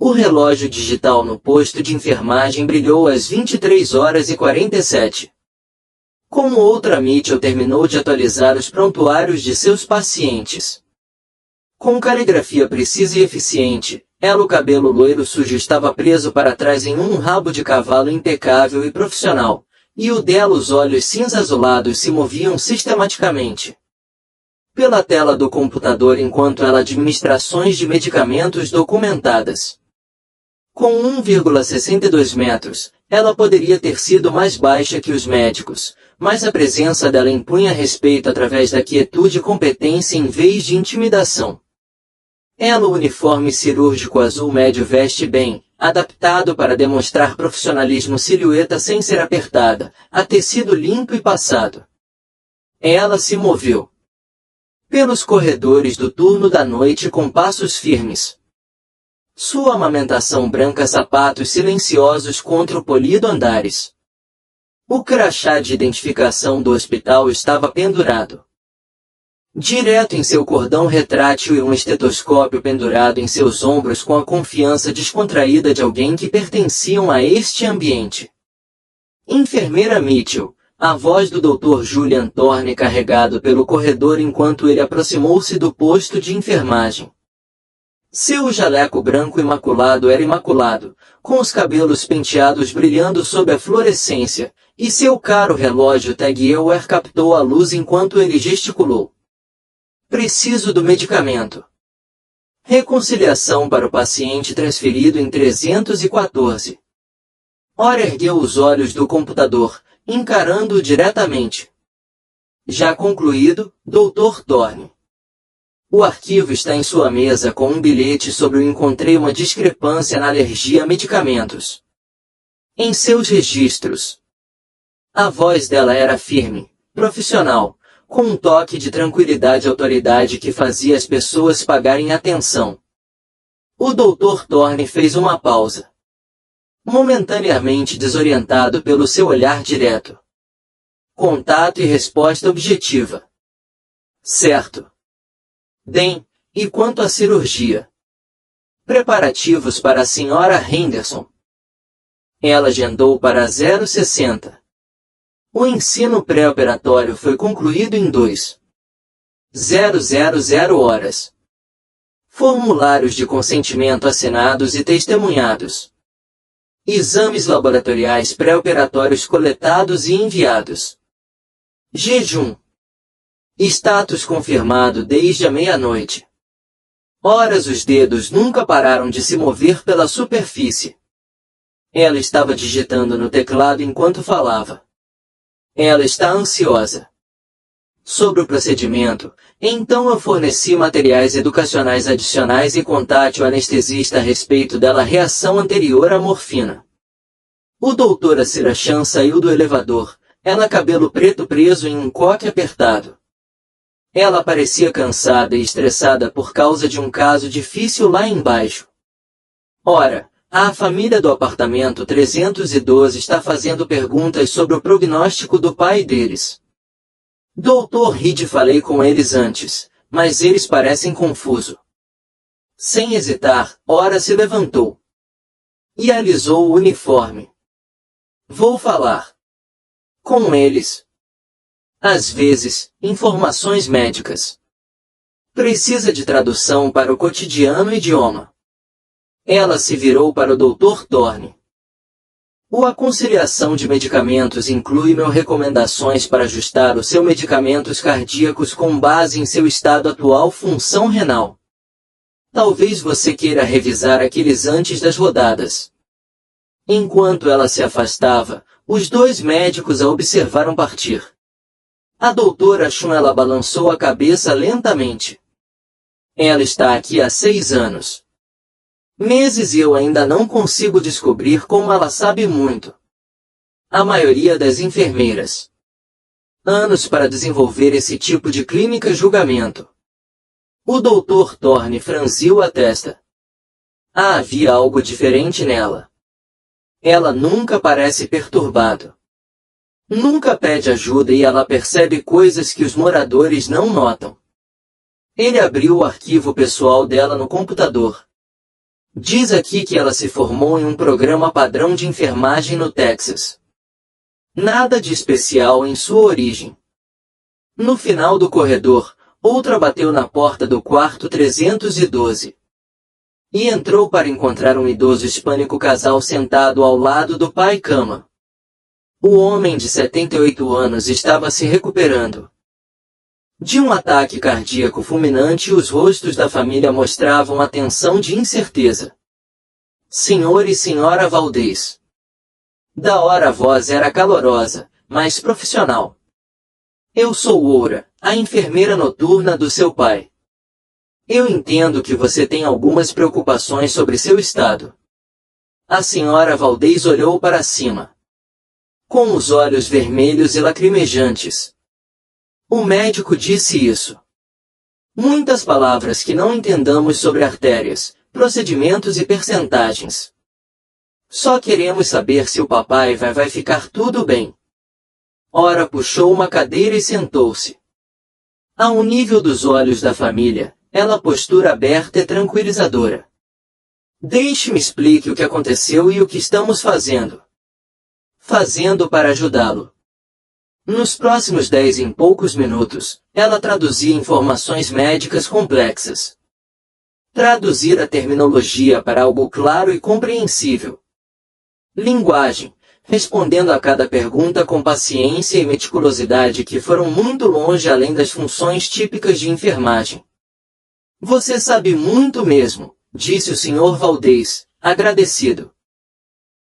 O relógio digital no posto de enfermagem brilhou às 23h47. Como outra, Mitchell terminou de atualizar os prontuários de seus pacientes. Com caligrafia precisa e eficiente, o cabelo loiro sujo estava preso para trás em um rabo de cavalo impecável e profissional, e o dela os olhos cinza-azulados se moviam sistematicamente pela tela do computador enquanto ela administrações de medicamentos documentadas. Com 1,62 metros, ela poderia ter sido mais baixa que os médicos, mas a presença dela impunha respeito através da quietude e competência em vez de intimidação. O uniforme cirúrgico azul médio veste bem, adaptado para demonstrar profissionalismo, silhueta sem ser apertada, a tecido limpo e passado. Ela se moveu pelos corredores do turno da noite com passos firmes. Sua amamentação branca, sapatos silenciosos contra o polido andares. O crachá de identificação do hospital estava pendurado direto em seu cordão retrátil e um estetoscópio pendurado em seus ombros com a confiança descontraída de alguém que pertenciam a este ambiente. Enfermeira Mitchell, a voz do Dr. Julian Thorne carregado pelo corredor enquanto ele aproximou-se do posto de enfermagem. Seu jaleco branco imaculado era imaculado, com os cabelos penteados brilhando sob a fluorescência, e seu caro relógio Tag Heuer captou a luz enquanto ele gesticulou. Preciso do medicamento. Reconciliação para o paciente transferido em 314. Ora ergueu os olhos do computador, encarando-o diretamente. Já concluído, Dr. Thorne. O arquivo está em sua mesa com um bilhete sobre o encontrei uma discrepância na alergia a medicamentos. Em seus registros. A voz dela era firme, profissional, com um toque de tranquilidade e autoridade que fazia as pessoas pagarem atenção. O Dr. Thorne fez uma pausa. Momentaneamente desorientado pelo seu olhar direto. Contato e resposta objetiva. Certo. Bem, e quanto à cirurgia? Preparativos para a Sra. Henderson. Ela agendou para 060. O ensino pré-operatório foi concluído em 2:00 horas. Formulários de consentimento assinados e testemunhados. Exames laboratoriais pré-operatórios coletados e enviados. Jejum. Status confirmado desde a meia-noite. Horas os dedos nunca pararam de se mover pela superfície. Ela estava digitando no teclado enquanto falava. Ela está ansiosa. Sobre o procedimento, então eu forneci materiais educacionais adicionais e contate o anestesista a respeito dela reação anterior à morfina. O Dr. Asirachan saiu do elevador, ela cabelo preto preso em um coque apertado. Ela parecia cansada e estressada por causa de um caso difícil lá embaixo. Ora, a família do apartamento 312 está fazendo perguntas sobre o prognóstico do pai deles. Dr. Reed, falei com eles antes, mas eles parecem confusos. Sem hesitar, Ora se levantou e alisou o uniforme. Vou falar com eles. Às vezes, informações médicas. Precisa de tradução para o cotidiano idioma. Ela se virou para o Dr. Thorne. A aconselhação de medicamentos inclui recomendações para ajustar os seus medicamentos cardíacos com base em seu estado atual função renal. Talvez você queira revisar aqueles antes das rodadas. Enquanto ela se afastava, os dois médicos a observaram partir. A doutora Chun, ela balançou a cabeça lentamente. Ela está aqui há 6 anos. Meses e eu ainda não consigo descobrir como ela sabe muito. A maioria das enfermeiras. Anos para desenvolver esse tipo de clínica julgamento. O Dr. Thorne franziu a testa. Havia algo diferente nela. Ela nunca parece perturbado. Nunca pede ajuda e ela percebe coisas que os moradores não notam. Ele abriu o arquivo pessoal dela no computador. Diz aqui que ela se formou em um programa padrão de enfermagem no Texas. Nada de especial em sua origem. No final do corredor, outra bateu na porta do quarto 312. E entrou para encontrar um idoso hispânico casal sentado ao lado do pai-cama. O homem de 78 anos estava se recuperando de um ataque cardíaco fulminante e os rostos da família mostravam a tensão de incerteza. Senhor e senhora Valdez. Da hora a voz era calorosa, mas profissional. Eu sou Oura, a enfermeira noturna do seu pai. Eu entendo que você tem algumas preocupações sobre seu estado. A senhora Valdez olhou para cima, com os olhos vermelhos e lacrimejantes. O médico disse isso. Muitas palavras que não entendamos sobre artérias, procedimentos e percentagens. Só queremos saber se o papai vai ficar tudo bem. Ora puxou uma cadeira e sentou-se. Ao nível dos olhos da família, ela postura aberta e tranquilizadora. Deixe-me explique o que aconteceu e o que estamos fazendo. Fazendo para ajudá-lo. Nos próximos 10 em poucos minutos, ela traduzia informações médicas complexas. Traduzir a terminologia para algo claro e compreensível. Linguagem, respondendo a cada pergunta com paciência e meticulosidade que foram muito longe além das funções típicas de enfermagem. Você sabe muito mesmo, disse o Sr. Valdez, agradecido.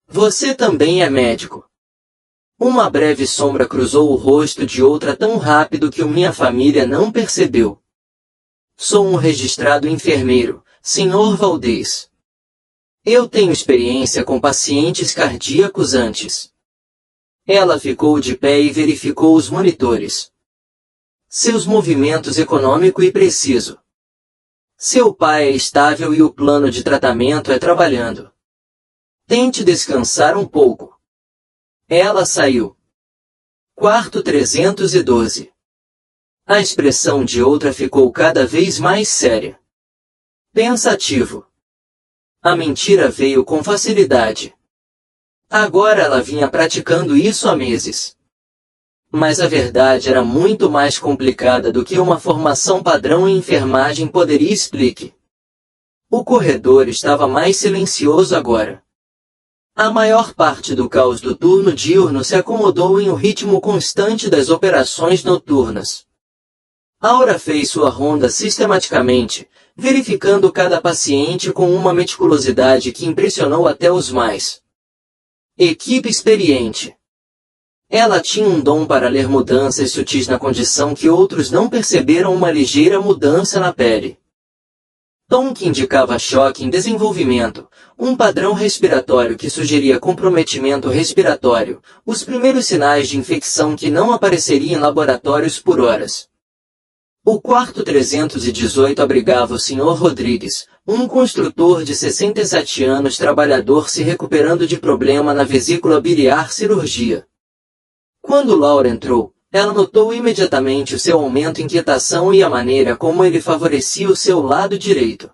Você também é médico. Uma breve sombra cruzou o rosto de outra tão rápido que minha família não percebeu. Sou um registrado enfermeiro, Sr. Valdez. Eu tenho experiência com pacientes cardíacos antes. Ela ficou de pé e verificou os monitores. Seus movimentos econômico e preciso. Seu pai é estável e o plano de tratamento é trabalhando. Tente descansar um pouco. Ela saiu. Quarto 312. A expressão de outra ficou cada vez mais séria. Pensativo. A mentira veio com facilidade. Agora ela vinha praticando isso há meses. Mas a verdade era muito mais complicada do que uma formação padrão em enfermagem poderia explicar. O corredor estava mais silencioso agora. A maior parte do caos do turno diurno se acomodou em um ritmo constante das operações noturnas. Aura fez sua ronda sistematicamente, verificando cada paciente com uma meticulosidade que impressionou até os mais. Equipe experiente. Ela tinha um dom para ler mudanças sutis na condição que outros não perceberam uma ligeira mudança na pele. Tom que indicava choque em desenvolvimento, um padrão respiratório que sugeria comprometimento respiratório, os primeiros sinais de infecção que não apareceriam em laboratórios por horas. O quarto 318 abrigava o Sr. Rodrigues, um construtor de 67 anos trabalhador se recuperando de problema na vesícula biliar cirurgia. Quando Laura entrou, ela notou imediatamente o seu aumento de inquietação e a maneira como ele favorecia o seu lado direito.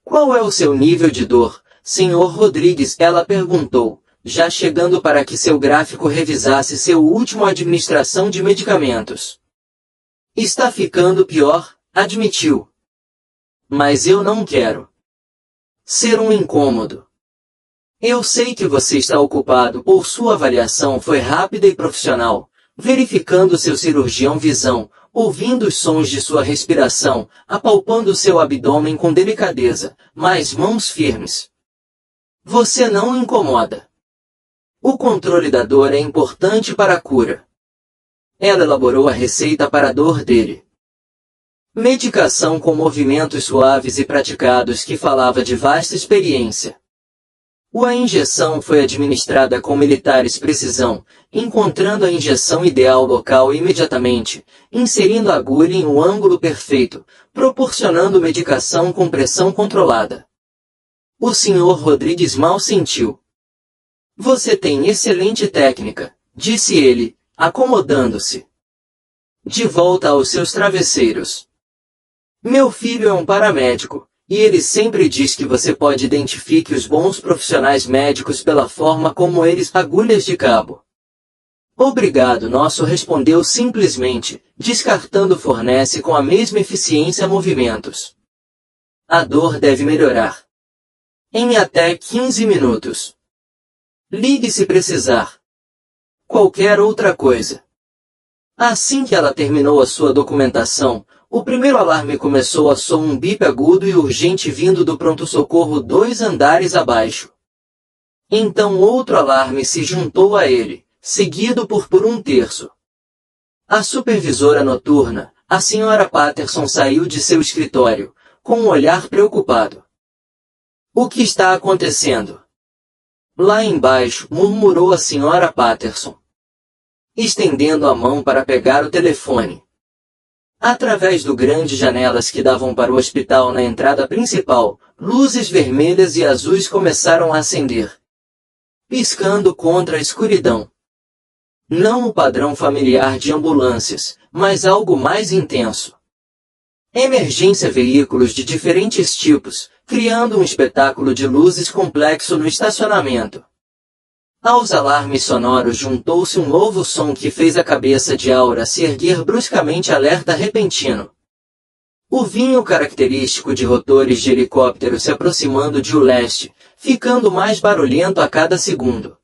Qual é o seu nível de dor, Sr. Rodrigues? Ela perguntou, já chegando para que seu gráfico revisasse seu último administração de medicamentos. Está ficando pior, admitiu. Mas eu não quero ser um incômodo. Eu sei que você está ocupado, por sua avaliação foi rápida e profissional, verificando seu cirurgião visão, ouvindo os sons de sua respiração, apalpando seu abdômen com delicadeza, mas mãos firmes. Você não incomoda. O controle da dor é importante para a cura. Ela elaborou a receita para a dor dele. Medicação com movimentos suaves e praticados que falava de vasta experiência. A injeção foi administrada com militares precisão, encontrando a injeção ideal local imediatamente, inserindo a agulha em um ângulo perfeito, proporcionando medicação com pressão controlada. O Sr. Rodrigues mal sentiu. Você tem excelente técnica, disse ele, acomodando-se. De volta aos seus travesseiros. Meu filho é um paramédico, E ele sempre diz que você pode identifique os bons profissionais médicos pela forma como eles agulhas de cabo. Obrigado, nosso respondeu simplesmente, descartando fornece com a mesma eficiência movimentos. A dor deve melhorar em até 15 minutos. Ligue se precisar. Qualquer outra coisa. Assim que ela terminou a sua documentação, o primeiro alarme começou a soar um bip agudo e urgente vindo do pronto-socorro 2 andares abaixo. Então outro alarme se juntou a ele, seguido por um terço. A supervisora noturna, a senhora Patterson, saiu de seu escritório, com um olhar preocupado. O que está acontecendo? Lá embaixo, murmurou a senhora Patterson, estendendo a mão para pegar o telefone. Através do grandes janelas que davam para o hospital na entrada principal, luzes vermelhas e azuis começaram a acender, piscando contra a escuridão. Não o padrão familiar de ambulâncias, mas algo mais intenso. Emergência, veículos de diferentes tipos, criando um espetáculo de luzes complexo no estacionamento. Aos alarmes sonoros juntou-se um novo som que fez a cabeça de Aura se erguer bruscamente, alerta repentino. O vinho característico de rotores de helicóptero se aproximando de o leste, ficando mais barulhento a cada segundo.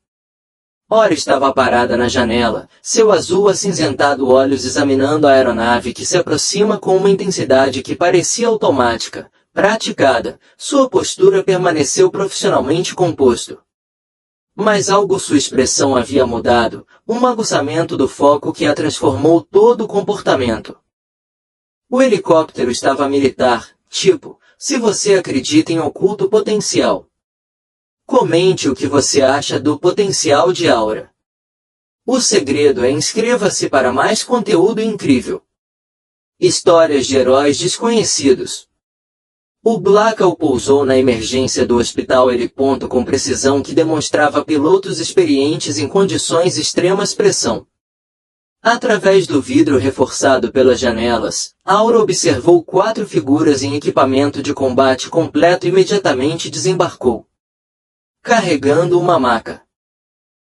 Ora estava parada na janela, seu azul acinzentado olhos examinando a aeronave que se aproxima com uma intensidade que parecia automática, praticada, sua postura permaneceu profissionalmente composto. Mas algo sua expressão havia mudado, um aguçamento do foco que a transformou todo o comportamento. O helicóptero estava militar, tipo, se você acredita em oculto potencial. Comente o que você acha do potencial de Aura. O segredo é inscreva-se para mais conteúdo incrível. Histórias de heróis desconhecidos. O Blackout pousou na emergência do hospital heliponto com precisão que demonstrava pilotos experientes em condições extremas pressão. Através do vidro reforçado pelas janelas, Aura observou 4 figuras em equipamento de combate completo e imediatamente desembarcou, carregando uma maca.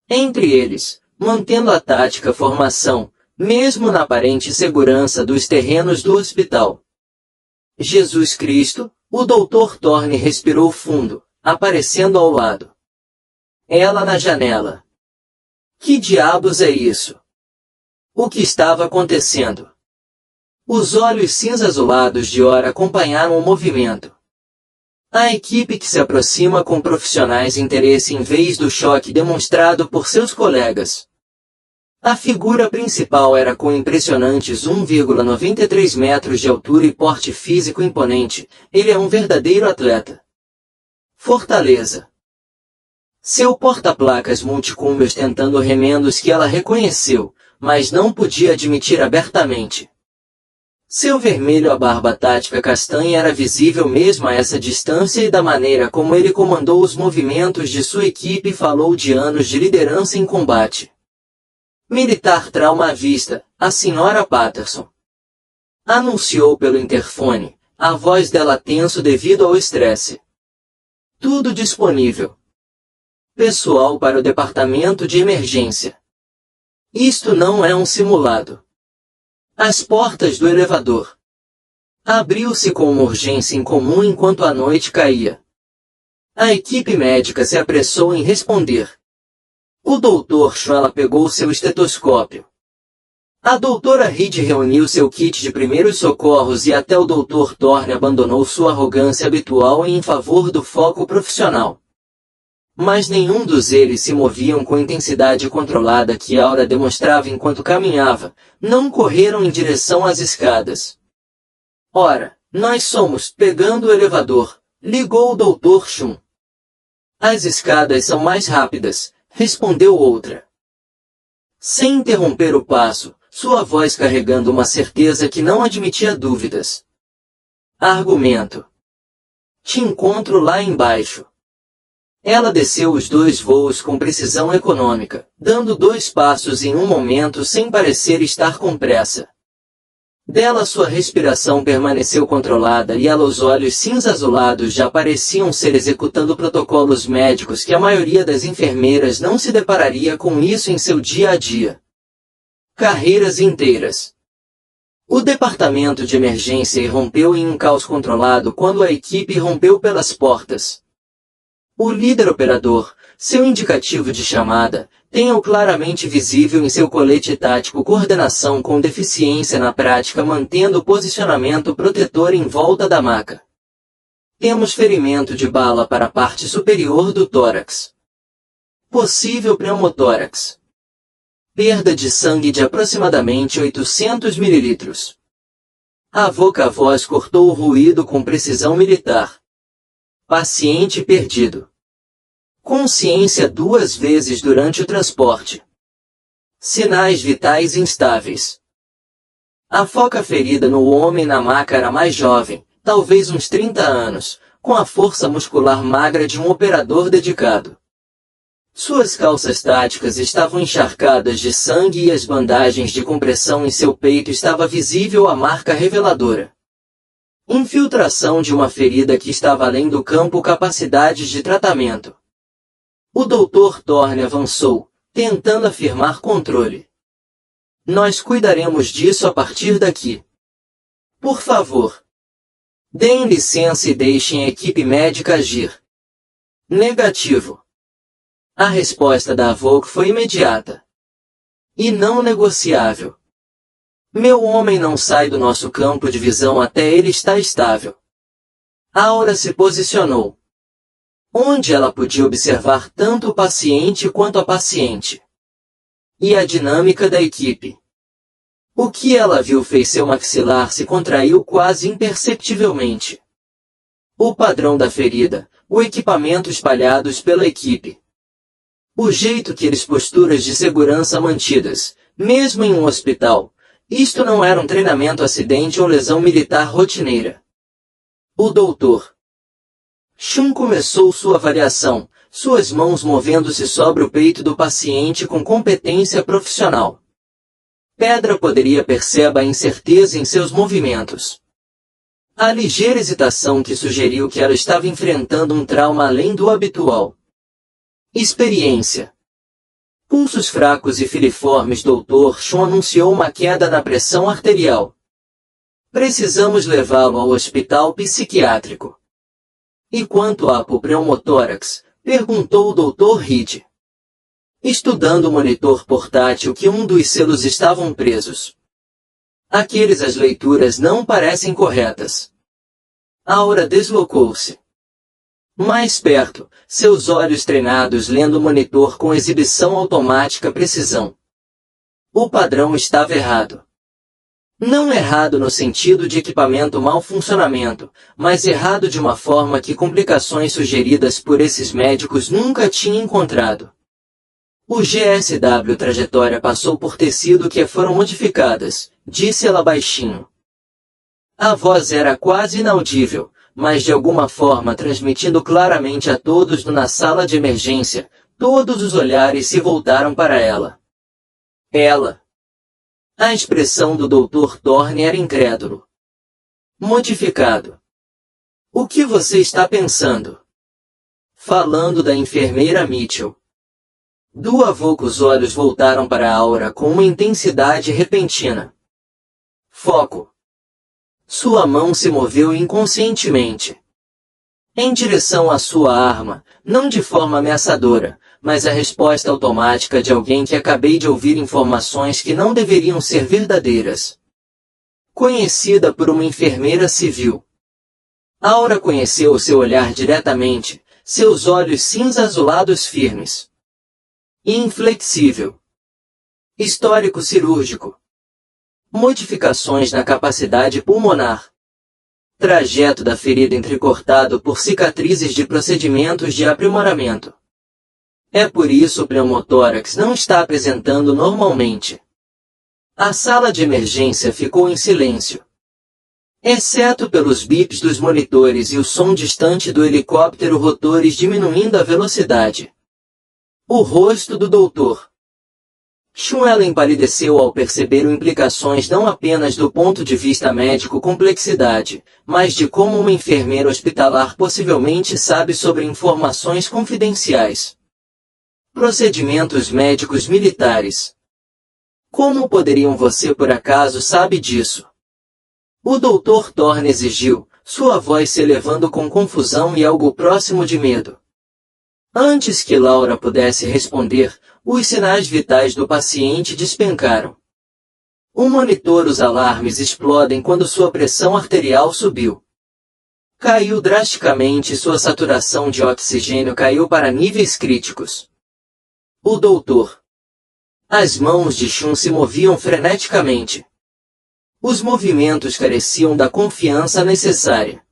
Entre eles, mantendo a tática formação, mesmo na aparente segurança dos terrenos do hospital. Jesus Cristo, o Dr. Thorne respirou fundo, aparecendo ao lado. Ela na janela. Que diabos é isso? O que estava acontecendo? Os olhos cinza-azulados de Ora acompanharam o movimento. A equipe que se aproxima com profissionais interesse em vez do choque demonstrado por seus colegas. A figura principal era com impressionantes 1,93 metros de altura e porte físico imponente, ele é um verdadeiro atleta. Fortaleza. Seu porta-placas multicumbe ostentando remendos que ela reconheceu, mas não podia admitir abertamente. Seu vermelho, a barba tática castanha era visível mesmo a essa distância e da maneira como ele comandou os movimentos de sua equipe e falou de anos de liderança em combate. Militar trauma à vista, a senhora Patterson anunciou pelo interfone, a voz dela tenso devido ao estresse. Tudo disponível. Pessoal para o departamento de emergência. Isto não é um simulado. As portas do elevador abriu-se com uma urgência incomum enquanto a noite caía. A equipe médica se apressou em responder. O Dr. Schwella pegou seu estetoscópio. A doutora Reed reuniu seu kit de primeiros socorros e até o Dr. Thorne abandonou sua arrogância habitual em favor do foco profissional. Mas nenhum dos eles se moviam com a intensidade controlada que Aura demonstrava enquanto caminhava, não correram em direção às escadas. Ora, nós somos, pegando o elevador, ligou o Dr. Shum. As escadas são mais rápidas, respondeu outra. Sem interromper o passo, sua voz carregando uma certeza que não admitia dúvidas. Argumento. Te encontro lá embaixo. Ela desceu os 2 voos com precisão econômica, dando 2 passos em um momento sem parecer estar com pressa. Dela sua respiração permaneceu controlada e ela os olhos cinza-azulados já pareciam ser executando protocolos médicos que a maioria das enfermeiras não se depararia com isso em seu dia a dia. Carreiras inteiras. O departamento de emergência irrompeu em um caos controlado quando a equipe irrompeu pelas portas. O líder operador, seu indicativo de chamada, tem-o claramente visível em seu colete tático coordenação com deficiência na prática mantendo o posicionamento protetor em volta da maca. Temos ferimento de bala para a parte superior do tórax. Possível pneumotórax. Perda de sangue de aproximadamente 800 ml. A voz cortou o ruído com precisão militar. Paciente perdido. Consciência 2 vezes durante o transporte. Sinais vitais instáveis. A foca ferida no homem na maca era mais jovem, talvez uns 30 anos, com a força muscular magra de um operador dedicado. Suas calças táticas estavam encharcadas de sangue e as bandagens de compressão em seu peito estava visível a marca reveladora. Infiltração de uma ferida que estava além do campo capacidades de tratamento. O Dr. Thorne avançou, tentando afirmar controle. Nós cuidaremos disso a partir daqui. Por favor. Deem licença e deixem a equipe médica agir. Negativo. A resposta da Avoc foi imediata. E não negociável. Meu homem não sai do nosso campo de visão até ele estar estável. Aura se posicionou. Onde ela podia observar tanto o paciente quanto a paciente. E a dinâmica da equipe. O que ela viu fez seu maxilar se contraiu quase imperceptivelmente. O padrão da ferida, o equipamento espalhados pela equipe. O jeito que eles posturas de segurança mantidas, mesmo em um hospital, isto não era um treinamento acidente ou lesão militar rotineira. O doutor Shun começou sua avaliação, suas mãos movendo-se sobre o peito do paciente com competência profissional. Pedra poderia perceber a incerteza em seus movimentos. A ligeira hesitação que sugeriu que ela estava enfrentando um trauma além do habitual. Experiência. Pulsos fracos e filiformes. Dr. Shun anunciou uma queda na pressão arterial. Precisamos levá-lo ao hospital psiquiátrico. E quanto a pneumotórax? Perguntou o Dr. Reed. Estudando o monitor portátil que um dos selos estavam presos. Aqueles as leituras não parecem corretas. Aura deslocou-se. Mais perto, seus olhos treinados lendo o monitor com exibição automática precisão. O padrão estava errado. Não errado no sentido de equipamento mau funcionamento, mas errado de uma forma que complicações sugeridas por esses médicos nunca tinham encontrado. O GSW trajetória passou por tecido que foram modificadas, disse ela baixinho. A voz era quase inaudível, mas de alguma forma transmitindo claramente a todos na sala de emergência, todos os olhares se voltaram para ela. Ela. A expressão do Dr. Thorne era incrédulo. Modificado. O que você está pensando? Falando da enfermeira Mitchell. Do Avoc os olhos voltaram para a Aura com uma intensidade repentina. Foco. Sua mão se moveu inconscientemente. Em direção à sua arma, não de forma ameaçadora, mas a resposta automática de alguém que acabei de ouvir informações que não deveriam ser verdadeiras. Conhecida por uma enfermeira civil. Aura conheceu o seu olhar diretamente, seus olhos cinza-azulados firmes. Inflexível. Histórico cirúrgico. Modificações na capacidade pulmonar. Trajeto da ferida entrecortado por cicatrizes de procedimentos de aprimoramento. É por isso o pneumotórax não está apresentando normalmente. A sala de emergência ficou em silêncio. Exceto pelos bips dos monitores e o som distante do helicóptero rotores diminuindo a velocidade. O rosto do doutor Chun empalideceu ao perceber implicações não apenas do ponto de vista médico complexidade, mas de como uma enfermeira hospitalar possivelmente sabe sobre informações confidenciais. Procedimentos médicos militares. Como poderiam você por acaso sabe disso? O Dr. Thorne exigiu, sua voz se elevando com confusão e algo próximo de medo. Antes que Laura pudesse responder, os sinais vitais do paciente despencaram. O monitor os alarmes explodem quando sua pressão arterial subiu. Caiu drasticamente e sua saturação de oxigênio caiu para níveis críticos. O doutor. As mãos de Chun se moviam freneticamente. Os movimentos careciam da confiança necessária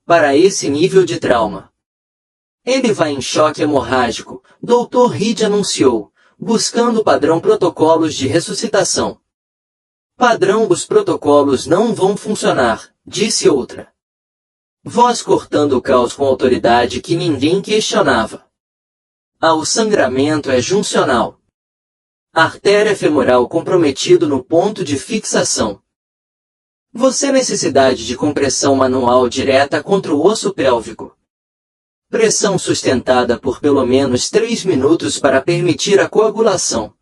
para esse nível de trauma. Ele vai em choque hemorrágico, Dr. Reed anunciou, buscando padrão protocolos de ressuscitação. Padrão, os protocolos não vão funcionar, disse outra. Voz cortando o caos com autoridade que ninguém questionava. O sangramento é juncional. Artéria femoral comprometido no ponto de fixação. Você necessidade de compressão manual direta contra o osso pélvico. Pressão sustentada por pelo menos 3 minutos para permitir a coagulação.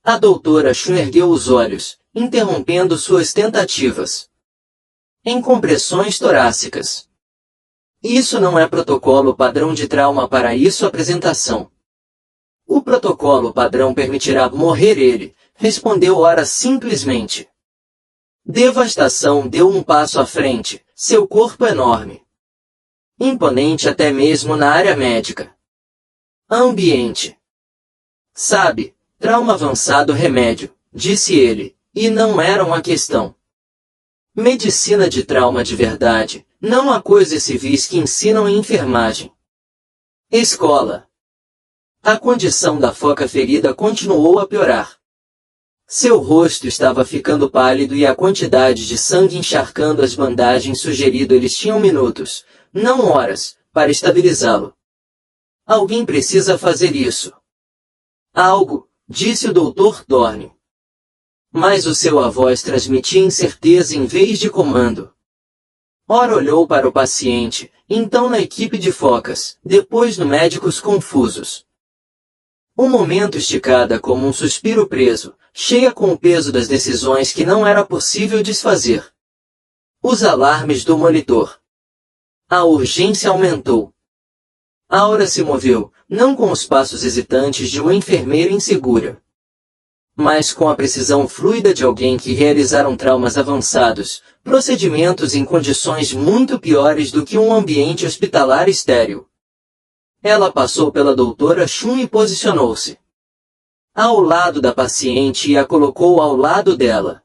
A doutora Chun ergueu os olhos, interrompendo suas tentativas. Em compressões torácicas. Isso não é protocolo padrão de trauma para isso apresentação. O protocolo padrão permitirá morrer ele, respondeu Ora simplesmente. Devastação deu um passo à frente, seu corpo enorme. Imponente até mesmo na área médica. Ambiente. Sabe, trauma avançado remédio, disse ele, e não era uma questão. Medicina de trauma de verdade, não há coisas civis que ensinam em enfermagem. Escola. A condição da foca ferida continuou a piorar. Seu rosto estava ficando pálido e a quantidade de sangue encharcando as bandagens sugerido eles tinham minutos, não horas, para estabilizá-lo. Alguém precisa fazer isso. Algo, disse o Dr. Thorne. Mas o seu voz transmitia incerteza em vez de comando. Ora olhou para o paciente, então na equipe de focas, depois no médicos confusos. Um momento esticada como um suspiro preso, cheia com o peso das decisões que não era possível desfazer. Os alarmes do monitor. A urgência aumentou. Aura se moveu, não com os passos hesitantes de uma enfermeira insegura, mas com a precisão fluida de alguém que realizaram traumas avançados, procedimentos em condições muito piores do que um ambiente hospitalar estéril. Ela passou pela doutora Chun e posicionou-se ao lado da paciente e a colocou ao lado dela.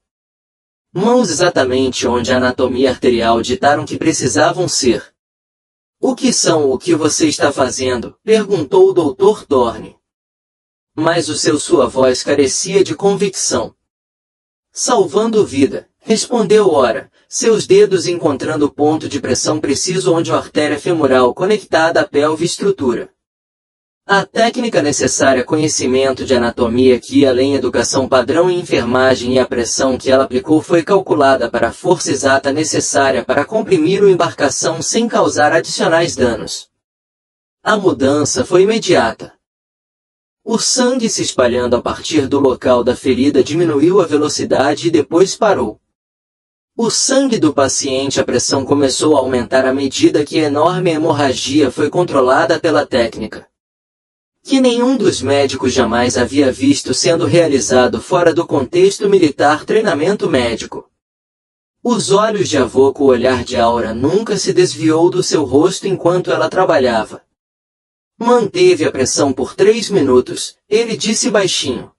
Mãos exatamente onde a anatomia arterial ditaram que precisavam ser. O que são o que você está fazendo? Perguntou o Dr. Thorne. Mas sua voz carecia de convicção. Salvando vida, respondeu Ora, seus dedos encontrando o ponto de pressão preciso onde a artéria femoral conectada à pelve estrutura. A técnica necessária conhecimento de anatomia que ia além educação padrão em enfermagem e a pressão que ela aplicou foi calculada para a força exata necessária para comprimir a embarcação sem causar adicionais danos. A mudança foi imediata. O sangue se espalhando a partir do local da ferida diminuiu a velocidade e depois parou. O sangue do paciente, a pressão começou a aumentar à medida que a enorme hemorragia foi controlada pela técnica que nenhum dos médicos jamais havia visto sendo realizado fora do contexto militar treinamento médico. Os olhos de Avoco, o olhar de Aura nunca se desviou do seu rosto enquanto ela trabalhava. Manteve a pressão por 3 minutos, ele disse baixinho.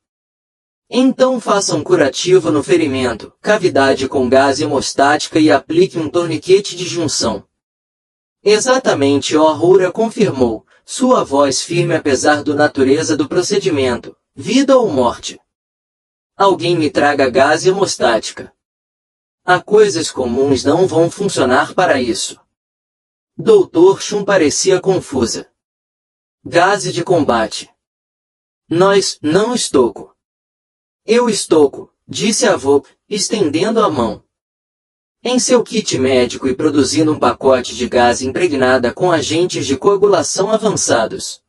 Então faça um curativo no ferimento, cavidade com gás hemostática e aplique um torniquete de junção. Exatamente, Aura confirmou, sua voz firme apesar da natureza do procedimento, vida ou morte. Alguém me traga gás hemostática. Há coisas comuns não vão funcionar para isso. Dr. Chun parecia confusa. Gás de combate. Não estoco. Eu estou, disse a avó, estendendo a mão. Em seu kit médico e produzindo um pacote de gás impregnada com agentes de coagulação avançados.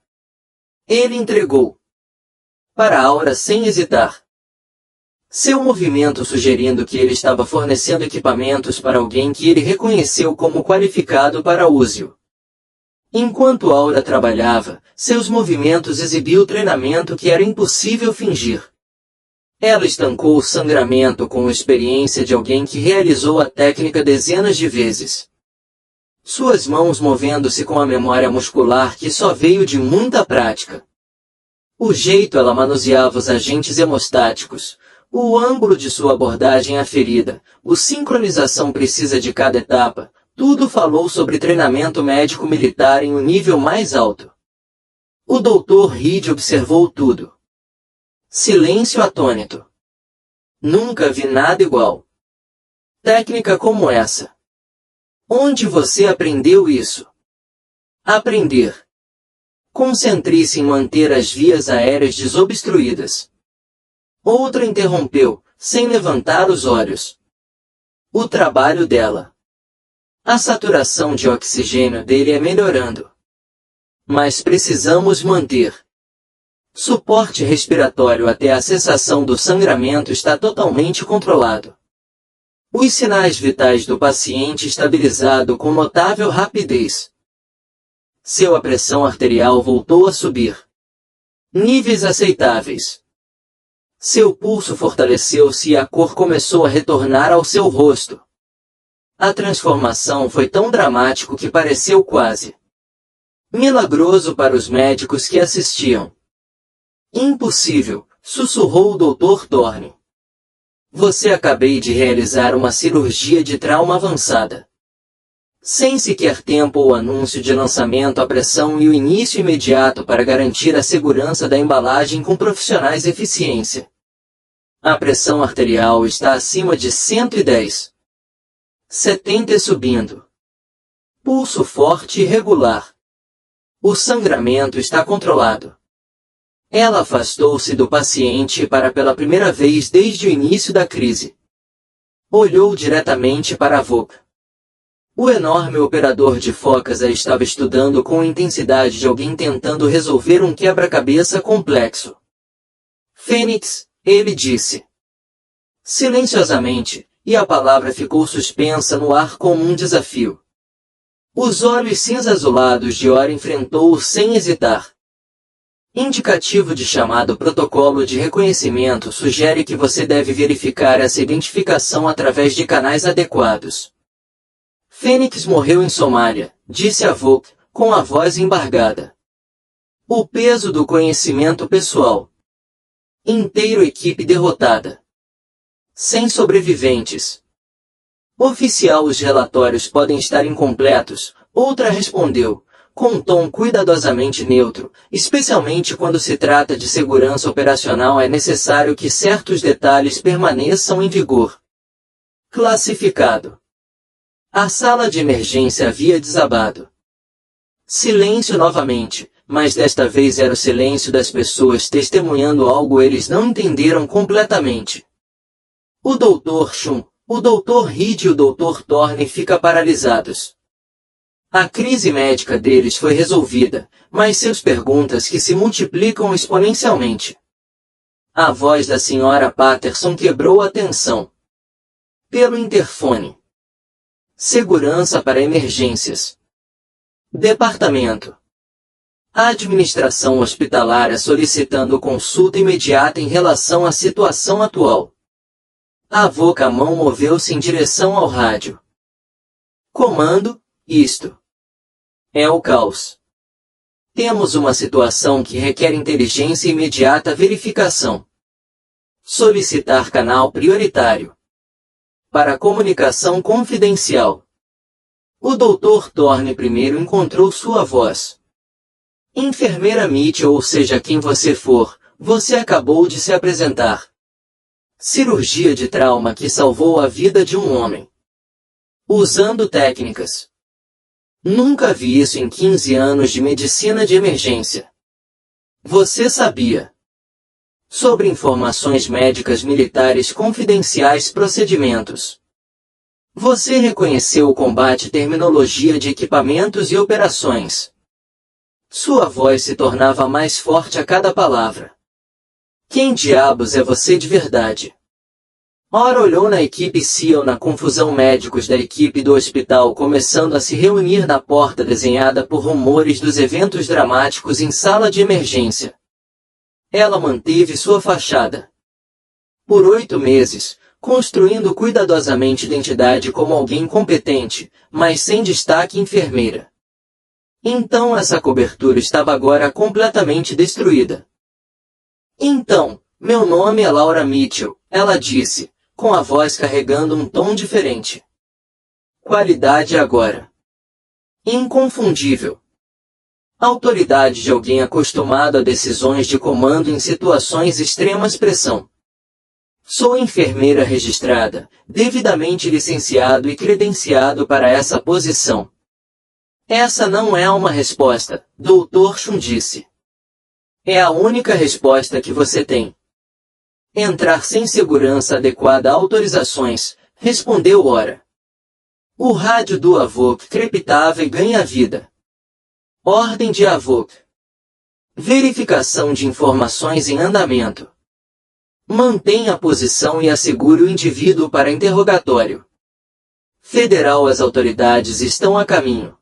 Ele entregou para Aura sem hesitar. Seu movimento sugerindo que ele estava fornecendo equipamentos para alguém que ele reconheceu como qualificado para uso. Enquanto Aura trabalhava, seus movimentos exibiam o treinamento que era impossível fingir. Ela estancou o sangramento com a experiência de alguém que realizou a técnica dezenas de vezes. Suas mãos movendo-se com a memória muscular que só veio de muita prática. O jeito ela manuseava os agentes hemostáticos, o ângulo de sua abordagem à ferida, a sincronização precisa de cada etapa, tudo falou sobre treinamento médico-militar em um nível mais alto. O Dr. Reed observou tudo. Silêncio atônito. Nunca vi nada igual. Técnica como essa. Onde você aprendeu isso? Aprender. Concentre-se em manter as vias aéreas desobstruídas. Outra interrompeu, sem levantar os olhos. O trabalho dela. A saturação de oxigênio dele é melhorando. Mas precisamos manter suporte respiratório até a cessação do sangramento está totalmente controlado. Os sinais vitais do paciente estabilizado com notável rapidez. Sua pressão arterial voltou a subir. Níveis aceitáveis. Seu pulso fortaleceu-se e a cor começou a retornar ao seu rosto. A transformação foi tão dramático que pareceu quase milagroso para os médicos que assistiam. Impossível, sussurrou o Dr. Thorne. Você acabei de realizar uma cirurgia de trauma avançada. Sem sequer tempo ou anúncio de lançamento à pressão e o início imediato para garantir a segurança da embalagem com profissionais de eficiência. A pressão arterial está acima de 110. 70 subindo. Pulso forte e regular. O sangramento está controlado. Ela afastou-se do paciente para pela primeira vez desde o início da crise. Olhou diretamente para a boca. O enorme operador de focas a estava estudando com a intensidade de alguém tentando resolver um quebra-cabeça complexo. Fênix, ele disse. Silenciosamente, e a palavra ficou suspensa no ar como um desafio. Os olhos cinza-azulados de Ora enfrentou-o sem hesitar. Indicativo de chamado protocolo de reconhecimento sugere que você deve verificar essa identificação através de canais adequados. Fênix morreu em Somália, disse a Vok, com a voz embargada. O peso do conhecimento pessoal. Inteiro equipe derrotada. 100 sobreviventes. Oficial, os relatórios podem estar incompletos, outra respondeu, com um tom cuidadosamente neutro, especialmente quando se trata de segurança operacional é necessário que certos detalhes permaneçam em vigor. Classificado. A sala de emergência havia desabado. Silêncio novamente, mas desta vez era o silêncio das pessoas testemunhando algo eles não entenderam completamente. O Dr. Shum, o Dr. Reed e o Dr. Thorne ficam paralisados. A crise médica deles foi resolvida, mas seus perguntas que se multiplicam exponencialmente. A voz da Sra. Patterson quebrou a tensão. Pelo interfone. Segurança para emergências. Departamento. Administração hospitalária solicitando consulta imediata em relação à situação atual. A mão moveu-se em direção ao rádio. Comando, isto é o caos. Temos uma situação que requer inteligência e imediata verificação. Solicitar canal prioritário. Para comunicação confidencial. O Dr. Thorne primeiro encontrou sua voz. Enfermeira Mitchell, ou seja quem você for, você acabou de se apresentar. Cirurgia de trauma que salvou a vida de um homem. Usando técnicas. Nunca vi isso em 15 anos de medicina de emergência. Você sabia? Sobre informações médicas militares confidenciais procedimentos. Você reconheceu o combate terminologia de equipamentos e operações. Sua voz se tornava mais forte a cada palavra. Quem diabos é você de verdade? Ora olhou na equipe SEAL na confusão médicos da equipe do hospital começando a se reunir na porta desenhada por rumores dos eventos dramáticos em sala de emergência. Ela manteve sua fachada. Por 8 meses, construindo cuidadosamente identidade como alguém competente, mas sem destaque enfermeira. Então essa cobertura estava agora completamente destruída. Então, meu nome é Laura Mitchell, ela disse, com a voz carregando um tom diferente. Qualidade agora. Inconfundível. Autoridade de alguém acostumado a decisões de comando em situações extremas pressão. Sou enfermeira registrada, devidamente licenciado e credenciado para essa posição. Essa não é uma resposta, Dr. Chun disse. É a única resposta que você tem. Entrar sem segurança adequada a autorizações, respondeu Ora. O rádio do AVOC crepitava e ganha vida. Ordem de AVOC. Verificação de informações em andamento. Mantenha a posição e assegure o indivíduo para interrogatório. Federal, as autoridades estão a caminho.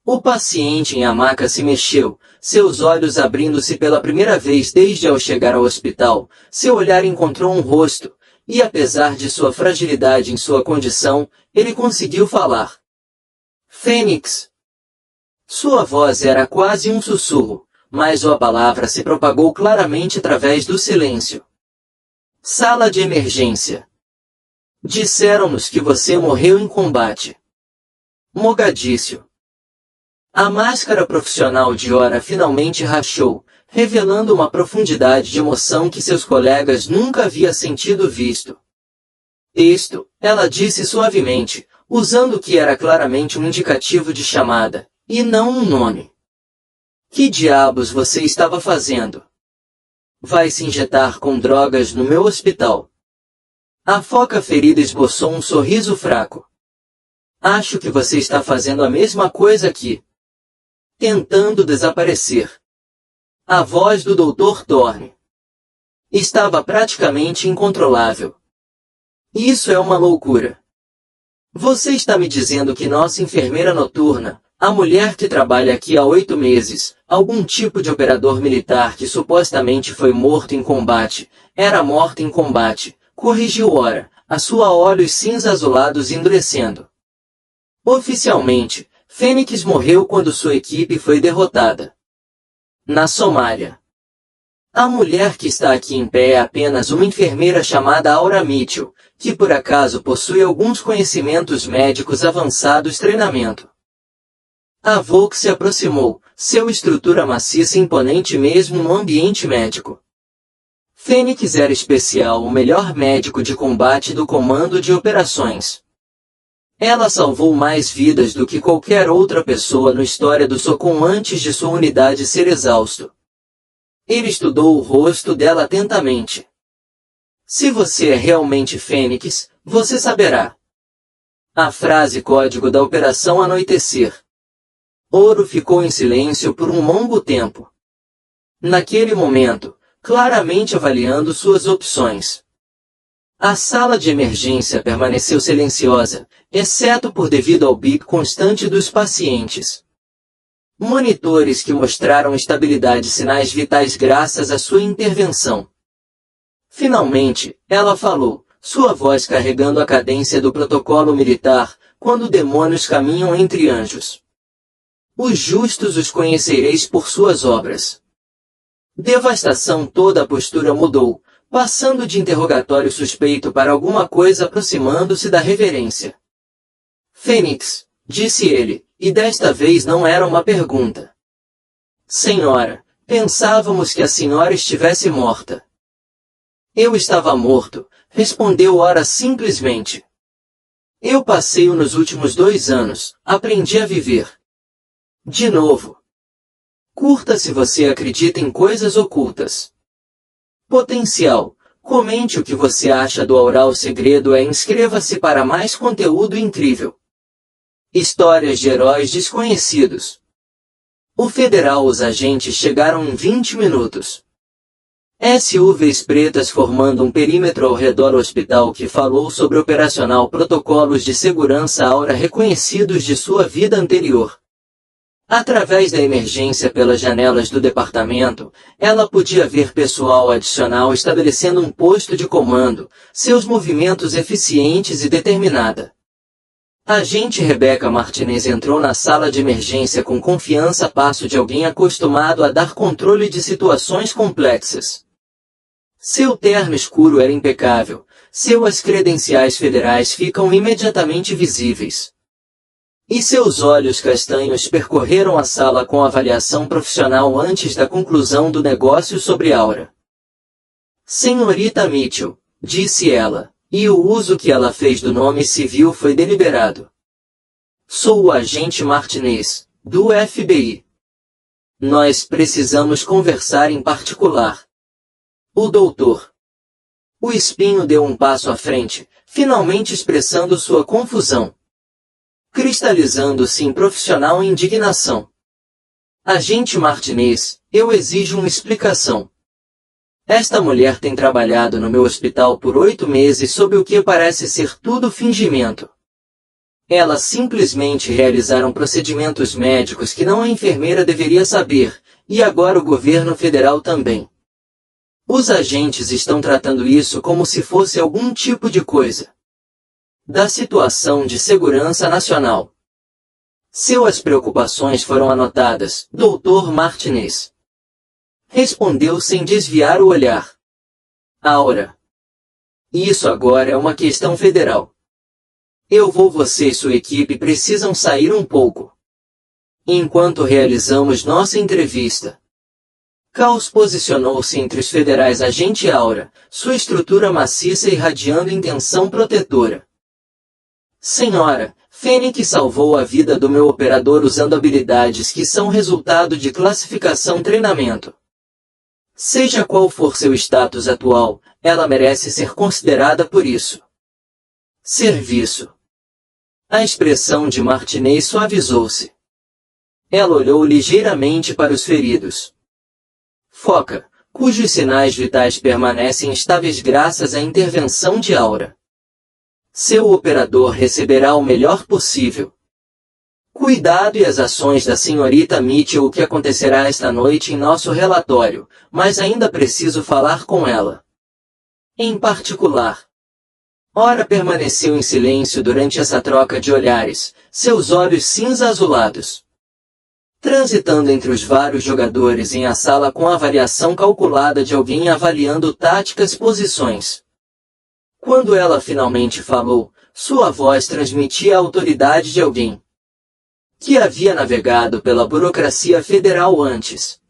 O paciente em maca se mexeu, seus olhos abrindo-se pela primeira vez desde ao chegar ao hospital, seu olhar encontrou um rosto, e apesar de sua fragilidade em sua condição, ele conseguiu falar. Fênix. Sua voz era quase um sussurro, mas a palavra se propagou claramente através do silêncio. Sala de emergência. Disseram-nos que você morreu em combate. Mogadíscio. A máscara profissional de Ora finalmente rachou, revelando uma profundidade de emoção que seus colegas nunca haviam sentido visto. Isto, ela disse suavemente, usando o que era claramente um indicativo de chamada, e não um nome. Que diabos você estava fazendo? Vai se injetar com drogas no meu hospital. A foca ferida esboçou um sorriso fraco. Acho que você está fazendo a mesma coisa aqui. Tentando desaparecer. A voz do Dr. Thorne estava praticamente incontrolável. Isso é uma loucura. Você está me dizendo que nossa enfermeira noturna, a mulher que trabalha aqui há 8 meses, algum tipo de operador militar que supostamente foi morto em combate, era morta em combate, corrigiu Ora, a sua olhos cinza azulados endurecendo. Oficialmente, Fênix morreu quando sua equipe foi derrotada. Na Somália. A mulher que está aqui em pé é apenas uma enfermeira chamada Aura Mitchell, que por acaso possui alguns conhecimentos médicos avançados treinamento. A Volk se aproximou, seu estrutura maciça e imponente mesmo no ambiente médico. Fênix era especial, o melhor médico de combate do comando de operações. Ela salvou mais vidas do que qualquer outra pessoa na história do SOCOM antes de sua unidade ser exausto. Ele estudou o rosto dela atentamente. Se você é realmente Fênix, você saberá. A frase código da Operação Anoitecer. Oro ficou em silêncio por um longo tempo. Naquele momento, claramente avaliando suas opções. A sala de emergência permaneceu silenciosa, exceto por devido ao bip constante dos pacientes. Monitores que mostraram estabilidade e sinais vitais graças à sua intervenção. Finalmente, ela falou, sua voz carregando a cadência do protocolo militar, quando demônios caminham entre anjos. Os justos os conhecereis por suas obras. Devastação. Toda a postura mudou, passando de interrogatório suspeito para alguma coisa aproximando-se da reverência. Fênix, disse ele, e desta vez não era uma pergunta. Senhora, pensávamos que a senhora estivesse morta. Eu estava morto, respondeu Ora simplesmente. Eu passei nos últimos 2 anos, aprendi a viver. De novo. Curta se você acredita em coisas ocultas. Potencial. Comente o que você acha do Aural Segredo e inscreva-se para mais conteúdo incrível. Histórias de heróis desconhecidos. O federal os agentes chegaram em 20 minutos. SUVs pretas formando um perímetro ao redor do hospital que falou sobre operacional protocolos de segurança Aura reconhecidos de sua vida anterior. Através da emergência pelas janelas do departamento, ela podia ver pessoal adicional estabelecendo um posto de comando, seus movimentos eficientes e determinada. Agente Rebecca Martinez entrou na sala de emergência com confiança a passo de alguém acostumado a dar controle de situações complexas. Seu terno escuro era impecável, suas credenciais federais ficam imediatamente visíveis. E seus olhos castanhos percorreram a sala com avaliação profissional antes da conclusão do negócio sobre Aura. Senhorita Mitchell, disse ela, e o uso que ela fez do nome civil foi deliberado. Sou o agente Martinez, do FBI. Nós precisamos conversar em particular. O doutor. O espinho deu um passo à frente, finalmente expressando sua confusão. Cristalizando-se em profissional indignação. Agente Martinez, eu exijo uma explicação. Esta mulher tem trabalhado no meu hospital por 8 meses sob o que parece ser tudo fingimento. Ela simplesmente realizaram procedimentos médicos que não a enfermeira deveria saber, e agora o governo federal também. Os agentes estão tratando isso como se fosse algum tipo de coisa da situação de segurança nacional. Suas preocupações foram anotadas, Dr. Martinez. Respondeu sem desviar o olhar. Aura. Isso agora é uma questão federal. Você e sua equipe precisam sair um pouco. Enquanto realizamos nossa entrevista. Caos posicionou-se entre os federais agente Aura, sua estrutura maciça irradiando intenção protetora. Senhora, Fênix salvou a vida do meu operador usando habilidades que são resultado de classificação treinamento. Seja qual for seu status atual, ela merece ser considerada por isso. Serviço. A expressão de Martinez suavizou-se. Ela olhou ligeiramente para os feridos. Foca, cujos sinais vitais permanecem estáveis graças à intervenção de Aura. Seu operador receberá o melhor possível. Cuidado e as ações da senhorita Mitchell o que acontecerá esta noite em nosso relatório, mas ainda preciso falar com ela. Em particular. Ora permaneceu em silêncio durante essa troca de olhares, seus olhos cinza-azulados. Transitando entre os vários jogadores em a sala com a avaliação calculada de alguém avaliando táticas e posições. Quando ela finalmente falou, sua voz transmitia a autoridade de alguém que havia navegado pela burocracia federal antes.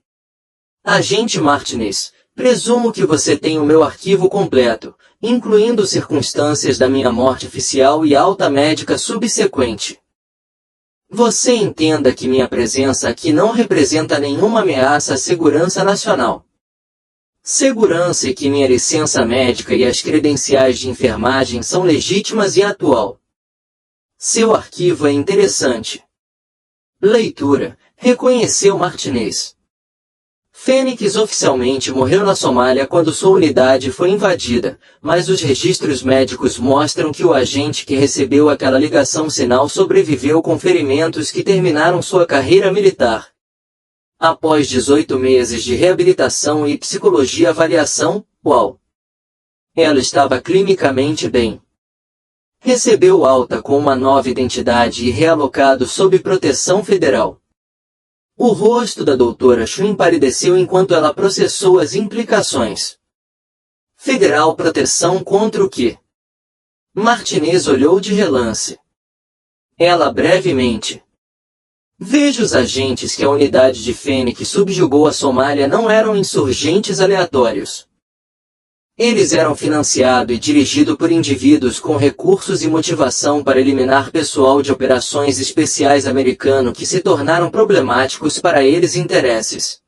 Agente Martinez, presumo que você tem o meu arquivo completo, incluindo circunstâncias da minha morte oficial e alta médica subsequente. Você entenda que minha presença aqui não representa nenhuma ameaça à segurança nacional. Segurança e que minha licença médica e as credenciais de enfermagem são legítimas e atual. Seu arquivo é interessante. Leitura, reconheceu Martinez. Fênix oficialmente morreu na Somália quando sua unidade foi invadida, mas os registros médicos mostram que o agente que recebeu aquela ligação sinal sobreviveu com ferimentos que terminaram sua carreira militar. Após 18 meses de reabilitação e psicologia avaliação, ela estava clinicamente bem. Recebeu alta com uma nova identidade e realocado sob proteção federal. O rosto da doutora Chu empalideceu enquanto ela processou as implicações. Federal proteção contra o quê? Martinez olhou de relance. Ela brevemente. Veja os agentes que a unidade de Fênix subjugou a Somália não eram insurgentes aleatórios. Eles eram financiados e dirigidos por indivíduos com recursos e motivação para eliminar pessoal de operações especiais americano que se tornaram problemáticos para eles interesses.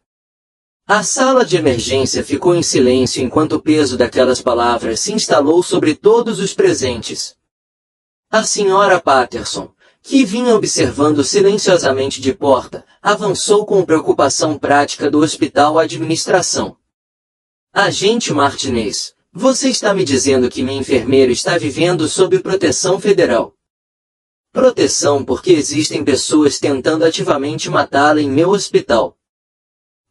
A sala de emergência ficou em silêncio enquanto o peso daquelas palavras se instalou sobre todos os presentes. A senhora Patterson, que vinha observando silenciosamente de porta, avançou com preocupação prática do hospital à administração. Agente Martinez, você está me dizendo que minha enfermeira está vivendo sob proteção federal. Proteção porque existem pessoas tentando ativamente matá-la em meu hospital.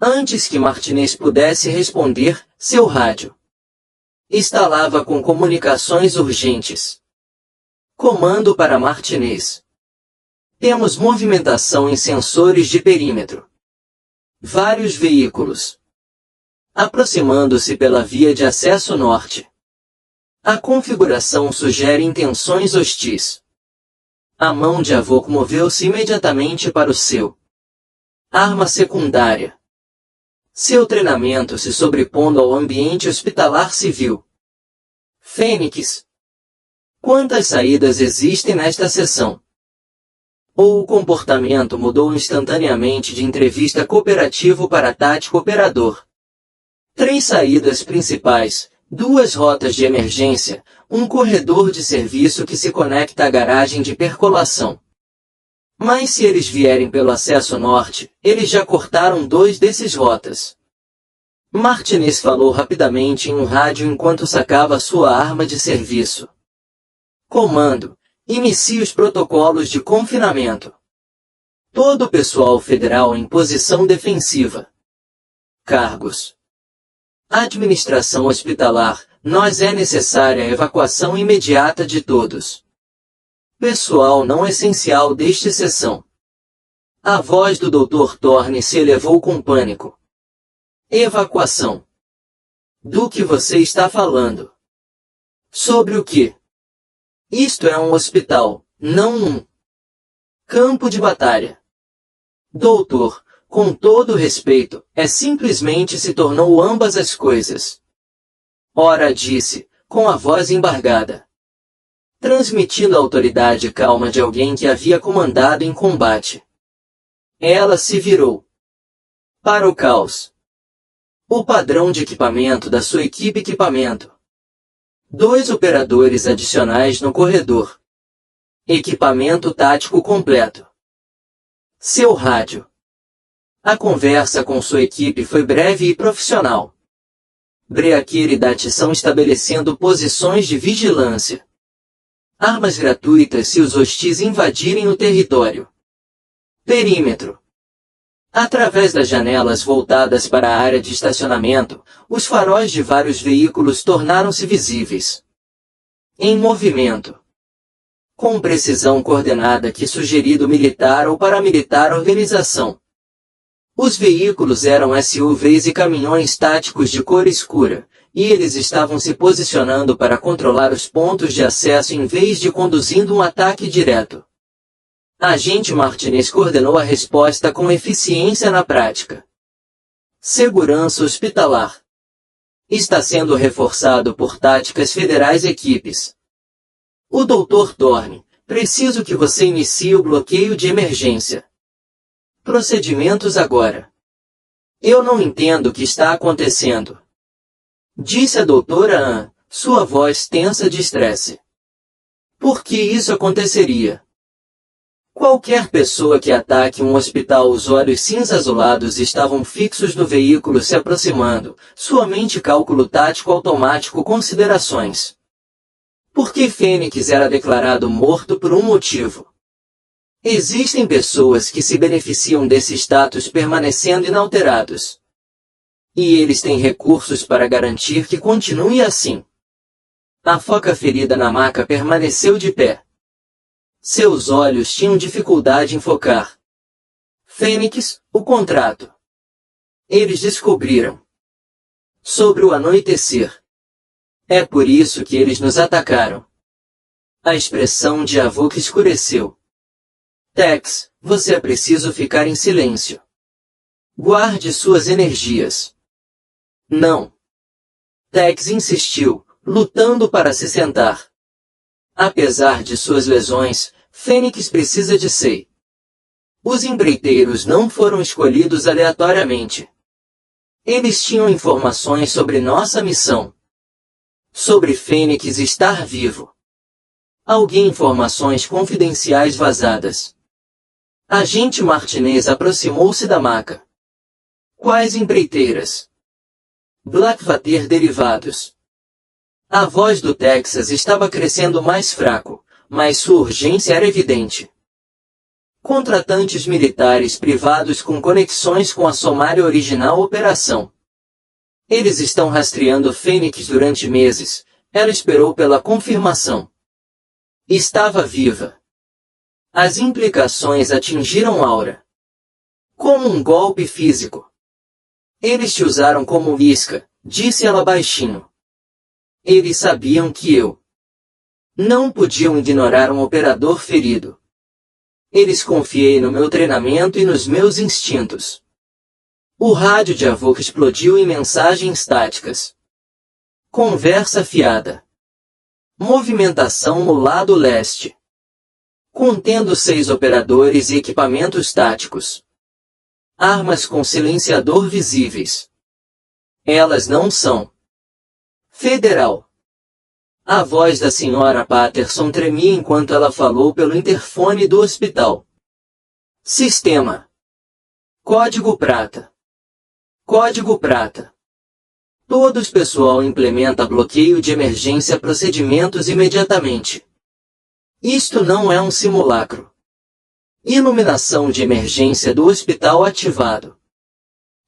Antes que Martinez pudesse responder, seu rádio estalava com comunicações urgentes. Comando para Martinez. Temos movimentação em sensores de perímetro. Vários veículos aproximando-se pela via de acesso norte. A configuração sugere intenções hostis. A mão de Avok moveu-se imediatamente para o seu arma secundária. Seu treinamento se sobrepondo ao ambiente hospitalar civil. Fênix. Quantas saídas existem nesta sessão? Ou o comportamento mudou instantaneamente de entrevista cooperativo para tático operador. 3 saídas principais, 2 rotas de emergência, um corredor de serviço que se conecta à garagem de percolação. Mas se eles vierem pelo acesso norte, eles já cortaram 2 desses rotas. Martinez falou rapidamente em um rádio enquanto sacava sua arma de serviço. Comando, inicie os protocolos de confinamento. Todo o pessoal federal em posição defensiva. Cargos. Administração hospitalar, nós é necessária a evacuação imediata de todos. Pessoal não essencial desta seção. A voz do Dr. Thorne se elevou com pânico. Evacuação. Do que você está falando? Sobre o que? Isto é um hospital, não um campo de batalha. Doutor, com todo respeito, simplesmente se tornou ambas as coisas. Ora, disse, com a voz embargada, transmitindo a autoridade calma de alguém que havia comandado em combate. Ela se virou para o caos. O padrão de equipamento da sua equipe. 2 operadores adicionais no corredor. Equipamento tático completo. Seu rádio. A conversa com sua equipe foi breve e profissional. Breaker e Dat estão estabelecendo posições de vigilância. Armas gratuitas se os hostis invadirem o território. Perímetro. Através das janelas voltadas para a área de estacionamento, os faróis de vários veículos tornaram-se visíveis. Em movimento. Com precisão coordenada que sugerido militar ou paramilitar organização. Os veículos eram SUVs e caminhões táticos de cor escura, e eles estavam se posicionando para controlar os pontos de acesso em vez de conduzindo um ataque direto. Agente Martinez coordenou a resposta com eficiência na prática. Segurança hospitalar. Está sendo reforçado por táticas federais equipes. O Dr. Thorne, preciso que você inicie o bloqueio de emergência. Procedimentos agora. Eu não entendo o que está acontecendo. Disse a doutora Ann, sua voz tensa de estresse. Por que isso aconteceria? Qualquer pessoa que ataque um hospital, os olhos cinza-azulados estavam fixos no veículo se aproximando, sua mente cálculo tático automático considerações. Porque Fênix era declarado morto por um motivo. Existem pessoas que se beneficiam desse status permanecendo inalterados. E eles têm recursos para garantir que continue assim. A foca ferida na maca permaneceu de pé. Seus olhos tinham dificuldade em focar. Fênix, o contrato. Eles descobriram. Sobre o anoitecer. É por isso que eles nos atacaram. A expressão de Avok escureceu. Tex, você é preciso ficar em silêncio. Guarde suas energias. Não. Tex insistiu, lutando para se sentar. Apesar de suas lesões, Fênix precisa de SEI. Os empreiteiros não foram escolhidos aleatoriamente. Eles tinham informações sobre nossa missão. Sobre Fênix estar vivo. Alguém informações confidenciais vazadas. Agente Martinez aproximou-se da maca. Quais empreiteiras? Blackwater Derivados. A voz do Texas estava crescendo mais fraco, mas sua urgência era evidente. Contratantes militares privados com conexões com a Somália original operação. Eles estão rastreando Fênix durante meses. Ela esperou pela confirmação. Estava viva. As implicações atingiram Aura. Como um golpe físico. Eles te usaram como isca, disse ela baixinho. Eles sabiam que eu não podiam ignorar um operador ferido. Eles confiei no meu treinamento e nos meus instintos. O rádio de Avok explodiu em mensagens táticas. Conversa fiada. Movimentação no lado leste. Contendo 6 operadores e equipamentos táticos. Armas com silenciador visíveis. Elas não são federal. A voz da senhora Patterson tremia enquanto ela falou pelo interfone do hospital. Sistema. Código Prata. Código Prata. Todos pessoal implementa bloqueio de emergência procedimentos imediatamente. Isto não é um simulacro. Iluminação de emergência do hospital ativado.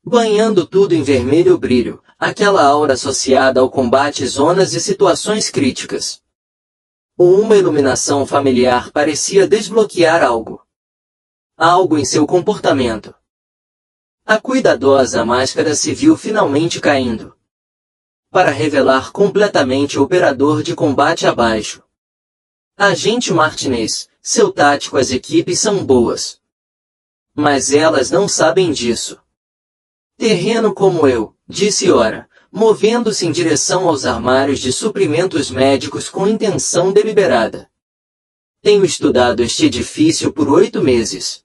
Banhando tudo em vermelho brilho, aquela aura associada ao combate zonas e situações críticas. Uma iluminação familiar parecia desbloquear algo. Algo em seu comportamento. A cuidadosa máscara se viu finalmente caindo. Para revelar completamente o operador de combate abaixo. Agente Martinez, seu tático as equipes são boas. Mas elas não sabem disso. Terreno como eu, disse Ora, movendo-se em direção aos armários de suprimentos médicos com intenção deliberada. Tenho estudado este edifício por 8 meses.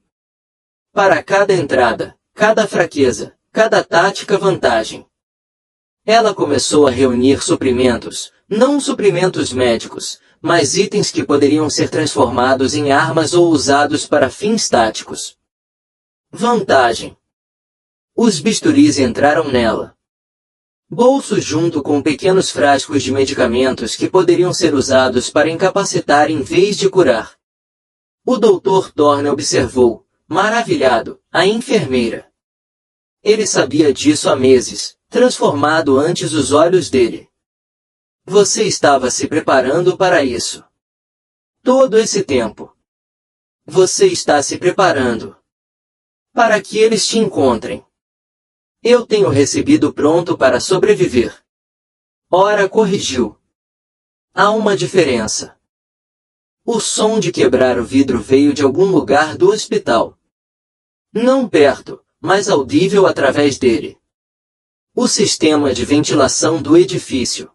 Para cada entrada, cada fraqueza, cada tática vantagem. Ela começou a reunir suprimentos, não suprimentos médicos, mas itens que poderiam ser transformados em armas ou usados para fins táticos. Vantagem. Os bisturis entraram nela. Bolsos junto com pequenos frascos de medicamentos que poderiam ser usados para incapacitar em vez de curar. O Dr. Thorne observou, maravilhado, a enfermeira. Ele sabia disso há meses, transformado antes os olhos dele. Você estava se preparando para isso. Todo esse tempo. Você está se preparando. Para que eles te encontrem. Eu tenho recebido pronto para sobreviver. Ora corrigiu. Há uma diferença. O som de quebrar o vidro veio de algum lugar do hospital. Não perto, mas audível através dele. O sistema de ventilação do edifício.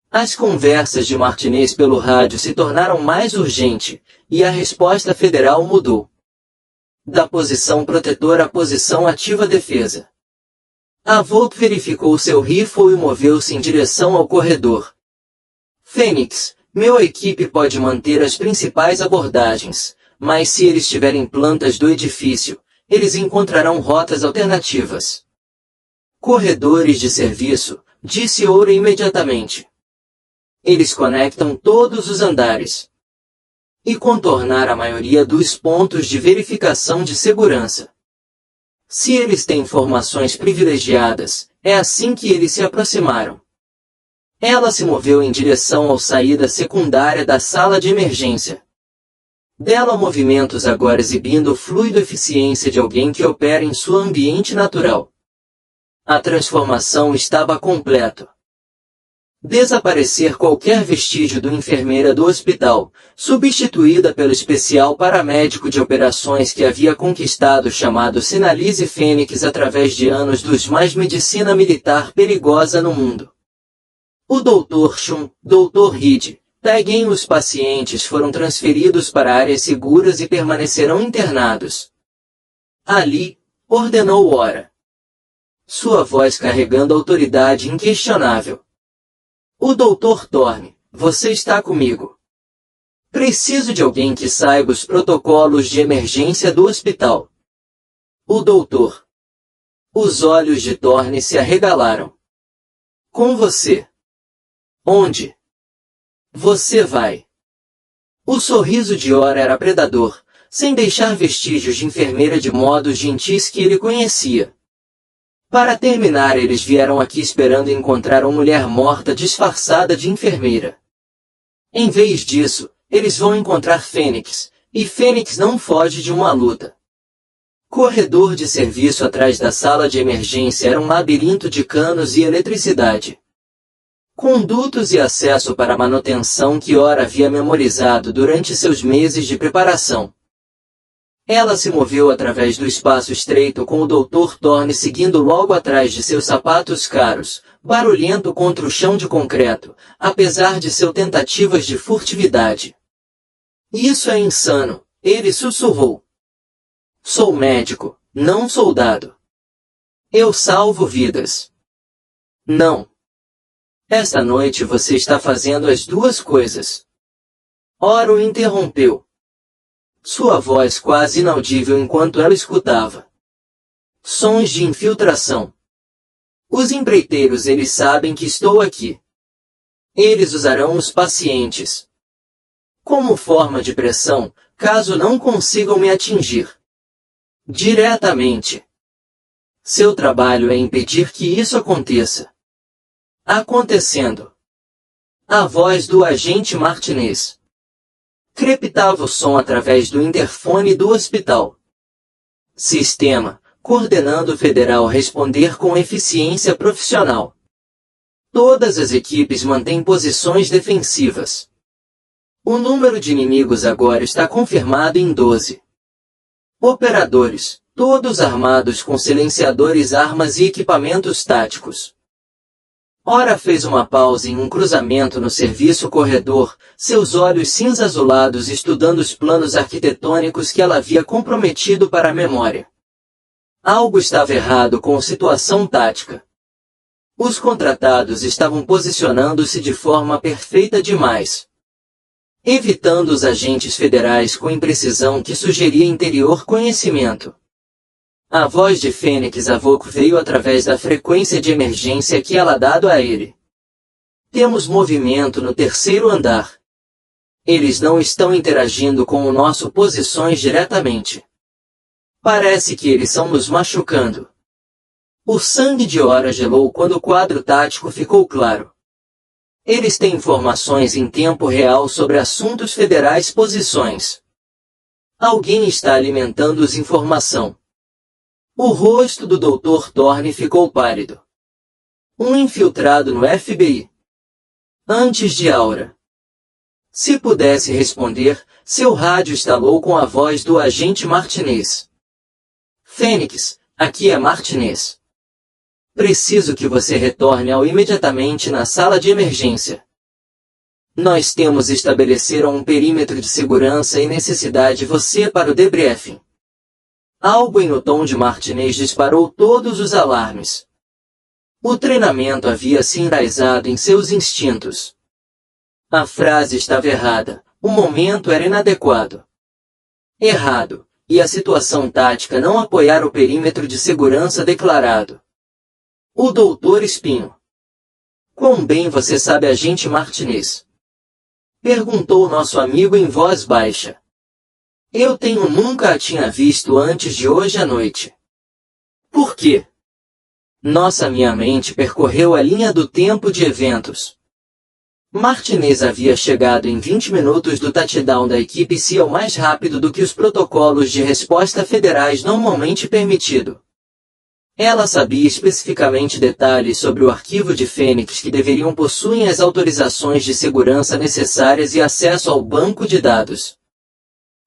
As conversas de Martinez pelo rádio se tornaram mais urgentes, e a resposta federal mudou. Da posição protetora à posição ativa defesa. Avok verificou seu rifle e moveu-se em direção ao corredor. Fênix, minha equipe pode manter as principais abordagens, mas se eles tiverem plantas do edifício, eles encontrarão rotas alternativas. Corredores de serviço, disse Oura imediatamente. Eles conectam todos os andares. E contornar a maioria dos pontos de verificação de segurança. Se eles têm informações privilegiadas, é assim que eles se aproximaram. Ela se moveu em direção à saída secundária da sala de emergência. Dela movimentos agora exibindo fluido eficiência de alguém que opera em seu ambiente natural. A transformação estava completa. Desaparecer qualquer vestígio do enfermeira do hospital, substituída pelo especial paramédico de operações que havia conquistado chamado Sinalise Fênix através de anos dos mais medicina militar perigosa no mundo. O Dr. Shum, Dr. Reed, Tagen e os pacientes foram transferidos para áreas seguras e permanecerão internados. Ali, ordenou Ora. Sua voz carregando autoridade inquestionável. O Dr. Thorne, você está comigo. Preciso de alguém que saiba os protocolos de emergência do hospital. O doutor. Os olhos de Thorne se arregalaram. Com você. Onde? Você vai. O sorriso de Ora era predador, sem deixar vestígios de enfermeira de modos gentis que ele conhecia. Para terminar, eles vieram aqui esperando encontrar uma mulher morta disfarçada de enfermeira. Em vez disso, eles vão encontrar Fênix, e Fênix não foge de uma luta. Corredor de serviço atrás da sala de emergência era um labirinto de canos e eletricidade. Condutos e acesso para a manutenção que Ora havia memorizado durante seus meses de preparação. Ela se moveu através do espaço estreito com o Dr. Thorne seguindo logo atrás de seus sapatos caros, barulhento contra o chão de concreto, apesar de suas tentativas de furtividade. Isso é insano, ele sussurrou. Sou médico, não soldado. Eu salvo vidas. Não. Esta noite você está fazendo as duas coisas. Ora o interrompeu. Sua voz quase inaudível enquanto ela escutava. Sons de infiltração. Os empreiteiros eles sabem que estou aqui. Eles usarão os pacientes como forma de pressão, caso não consigam me atingir diretamente. Seu trabalho é impedir que isso aconteça. Acontecendo. A voz do agente Martinez crepitava o som através do interfone do hospital. Sistema, coordenando o federal responder com eficiência profissional. Todas as equipes mantêm posições defensivas. O número de inimigos agora está confirmado em 12. Operadores, todos armados com silenciadores, armas e equipamentos táticos. Ora fez uma pausa em um cruzamento no serviço corredor, seus olhos cinza-azulados estudando os planos arquitetônicos que ela havia comprometido para a memória. Algo estava errado com a situação tática. Os contratados estavam posicionando-se de forma perfeita demais, evitando os agentes federais com imprecisão que sugeria interior conhecimento. A voz de Fênix Avoco veio através da frequência de emergência que ela dado a ele. Temos movimento no terceiro andar. Eles não estão interagindo com o nosso posições diretamente. Parece que eles estão nos machucando. O sangue de Ora gelou quando o quadro tático ficou claro. Eles têm informações em tempo real sobre assuntos federais posições. Alguém está alimentando-os informação. O rosto do Dr. Thorne ficou pálido. Um infiltrado no FBI. Antes de Aura. Se pudesse responder, seu rádio estalou com a voz do agente Martinez. Fênix, aqui é Martinez. Preciso que você retorne imediatamente na sala de emergência. Nós temos estabelecer um perímetro de segurança e necessidade de você para o debriefing. Algo no tom de Martinez disparou todos os alarmes. O treinamento havia se enraizado em seus instintos. A frase estava errada, o momento era inadequado. Errado, e a situação tática não apoiar o perímetro de segurança declarado. O Dr. Espinho. Quão bem você sabe agente Martinez? Perguntou nosso amigo em voz baixa. Nunca a tinha visto antes de hoje à noite. Por quê? Minha mente percorreu a linha do tempo de eventos. Martinez havia chegado em 20 minutos do touchdown da equipe SEAL mais rápido do que os protocolos de resposta federais normalmente permitido. Ela sabia especificamente detalhes sobre o arquivo de Fênix que deveriam possuir as autorizações de segurança necessárias e acesso ao banco de dados.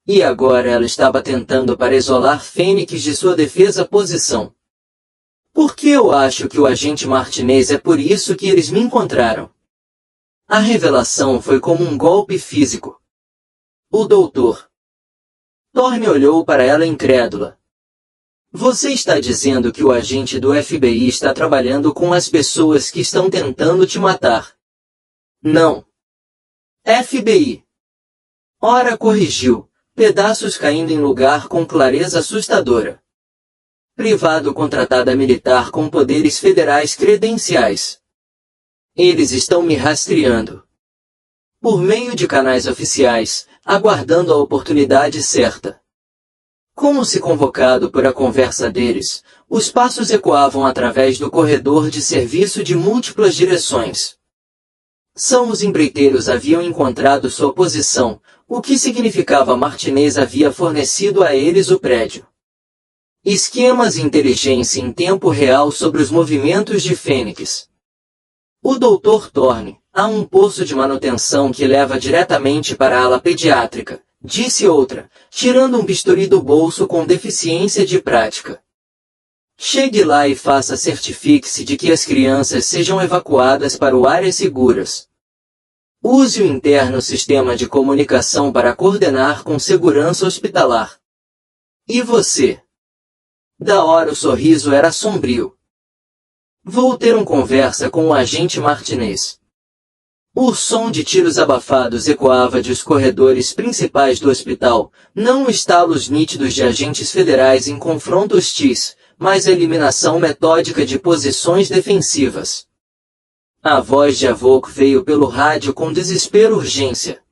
E agora ela estava tentando para isolar Fênix de sua defesa posição. Por que eu acho que o agente Martinez é por isso que eles me encontraram? A revelação foi como um golpe físico. O doutor Thorne olhou para ela incrédula. Você está dizendo que o agente do FBI está trabalhando com as pessoas que estão tentando te matar. Não. FBI. Ora corrigiu, pedaços caindo em lugar com clareza assustadora. Privado contratada militar com poderes federais credenciais. Eles estão me rastreando. Por meio de canais oficiais, aguardando a oportunidade certa. Como se convocado por a conversa deles, os passos ecoavam através do corredor de serviço de múltiplas direções. São os empreiteiros haviam encontrado sua posição, o que significava Martinez havia fornecido a eles o prédio. Esquemas e inteligência em tempo real sobre os movimentos de Fênix. O Dr. Thorne, há um poço de manutenção que leva diretamente para a ala pediátrica, disse outra, tirando um bisturi do bolso com deficiência de prática. Chegue lá e certifique-se de que as crianças sejam evacuadas para áreas seguras. Use o interno sistema de comunicação para coordenar com segurança hospitalar. E você? Da hora o sorriso era sombrio. Vou ter uma conversa com o agente Martinez. O som de tiros abafados ecoava dos corredores principais do hospital, não estalos nítidos de agentes federais em confronto hostis, mas a eliminação metódica de posições defensivas. A voz de Avok veio pelo rádio com desespero e urgência.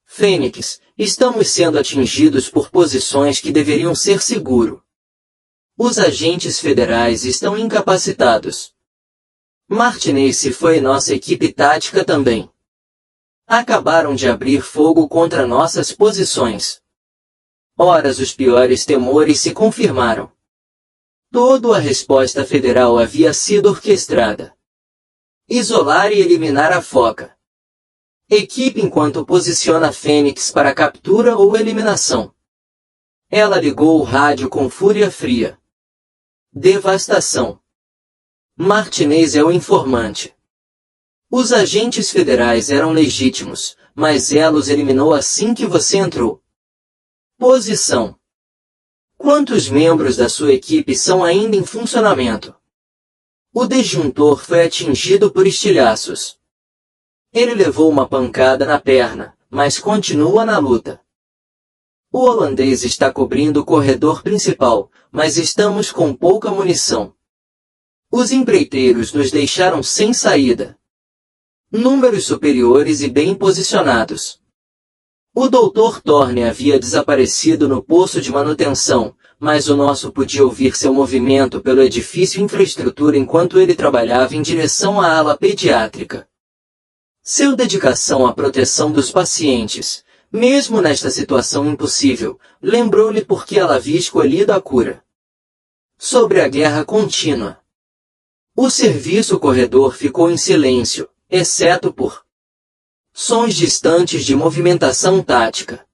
Fênix, estamos sendo atingidos por posições que deveriam ser seguras. Os agentes federais estão incapacitados. Martinez se foi e nossa equipe tática também. Acabaram de abrir fogo contra nossas posições. Horas os piores temores se confirmaram. Toda a resposta federal havia sido orquestrada. Isolar e eliminar a foca. Equipe enquanto posiciona Fênix para captura ou eliminação. Ela ligou o rádio com fúria fria. Devastação. Martinez é o informante. Os agentes federais eram legítimos, mas ela os eliminou assim que você entrou. Posição. Quantos membros da sua equipe são ainda em funcionamento? O disjuntor foi atingido por estilhaços. Ele levou uma pancada na perna, mas continua na luta. O holandês está cobrindo o corredor principal, mas estamos com pouca munição. Os empreiteiros nos deixaram sem saída. Números superiores e bem posicionados. O Dr. Thorne havia desaparecido no poço de manutenção, mas o nosso podia ouvir seu movimento pelo edifício infraestrutura enquanto ele trabalhava em direção à ala pediátrica. Sua dedicação à proteção dos pacientes, mesmo nesta situação impossível, lembrou-lhe por que ela havia escolhido a cura. Sobre a guerra contínua. O serviço corredor ficou em silêncio, exceto por sons distantes de movimentação tática.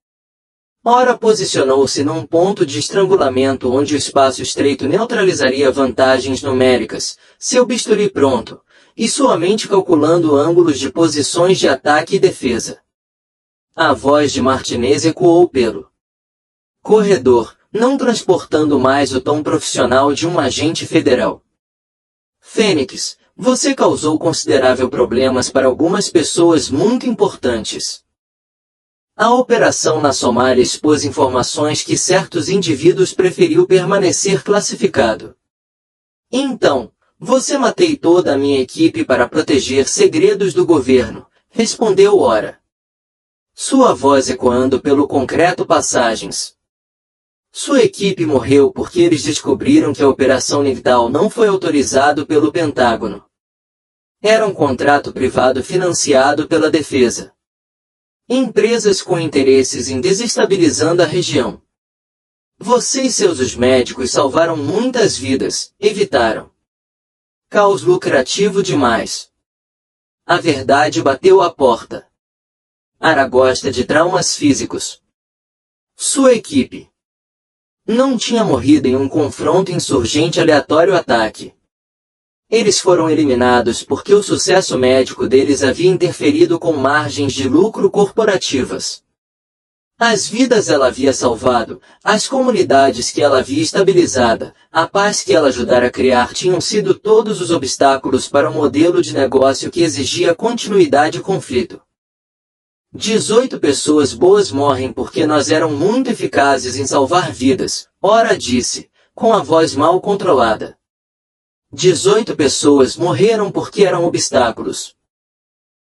Ora posicionou-se num ponto de estrangulamento onde o espaço estreito neutralizaria vantagens numéricas, seu bisturi pronto, e sua mente calculando ângulos de posições de ataque e defesa. A voz de Martinez ecoou pelo corredor, não transportando mais o tom profissional de um agente federal. Fênix, você causou considerável problemas para algumas pessoas muito importantes. A operação na Somália expôs informações que certos indivíduos preferiu permanecer classificado. Então, você matei toda a minha equipe para proteger segredos do governo, respondeu Ora. Sua voz ecoando pelo concreto passagens. Sua equipe morreu porque eles descobriram que a Operação Nigtal não foi autorizada pelo Pentágono. Era um contrato privado financiado pela defesa. Empresas com interesses em desestabilizando a região. Você e seus médicos salvaram muitas vidas, evitaram. Caos lucrativo demais. A verdade bateu à porta. Ara gosta de traumas físicos. Sua equipe não tinha morrido em um confronto insurgente aleatório ataque. Eles foram eliminados porque o sucesso médico deles havia interferido com margens de lucro corporativas. As vidas ela havia salvado, as comunidades que ela havia estabilizado, a paz que ela ajudara a criar tinham sido todos os obstáculos para um modelo de negócio que exigia continuidade e conflito. 18 pessoas boas morrem porque nós eram muito eficazes em salvar vidas, ora disse, com a voz mal controlada. 18 pessoas morreram porque eram obstáculos.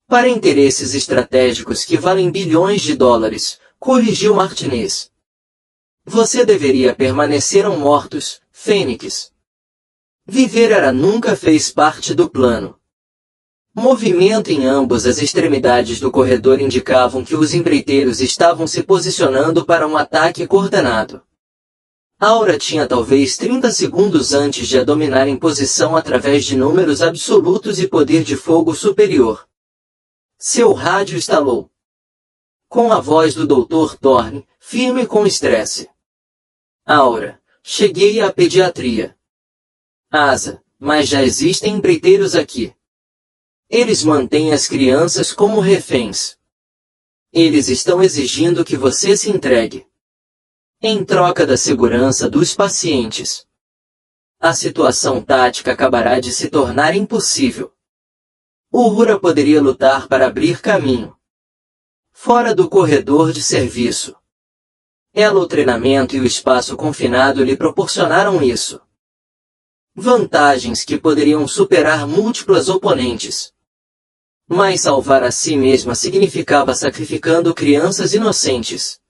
Para interesses estratégicos que valem bilhões de dólares, corrigiu Martinez. Você deveria permaneceram mortos, Fênix. Viver era nunca fez parte do plano. Movimento em ambas as extremidades do corredor indicavam que os empreiteiros estavam se posicionando para um ataque coordenado. Aura tinha talvez 30 segundos antes de a dominar em posição através de números absolutos e poder de fogo superior. Seu rádio estalou. Com a voz do Dr. Thorne, firme com estresse. Aura, cheguei à pediatria. Asa, mas já existem empreiteiros aqui. Eles mantêm as crianças como reféns. Eles estão exigindo que você se entregue. Em troca da segurança dos pacientes. A situação tática acabará de se tornar impossível. Uhura poderia lutar para abrir caminho. Fora do corredor de serviço. Ela, o treinamento e o espaço confinado lhe proporcionaram isso. Vantagens que poderiam superar múltiplas oponentes. Mas salvar a si mesma significava sacrificando crianças inocentes.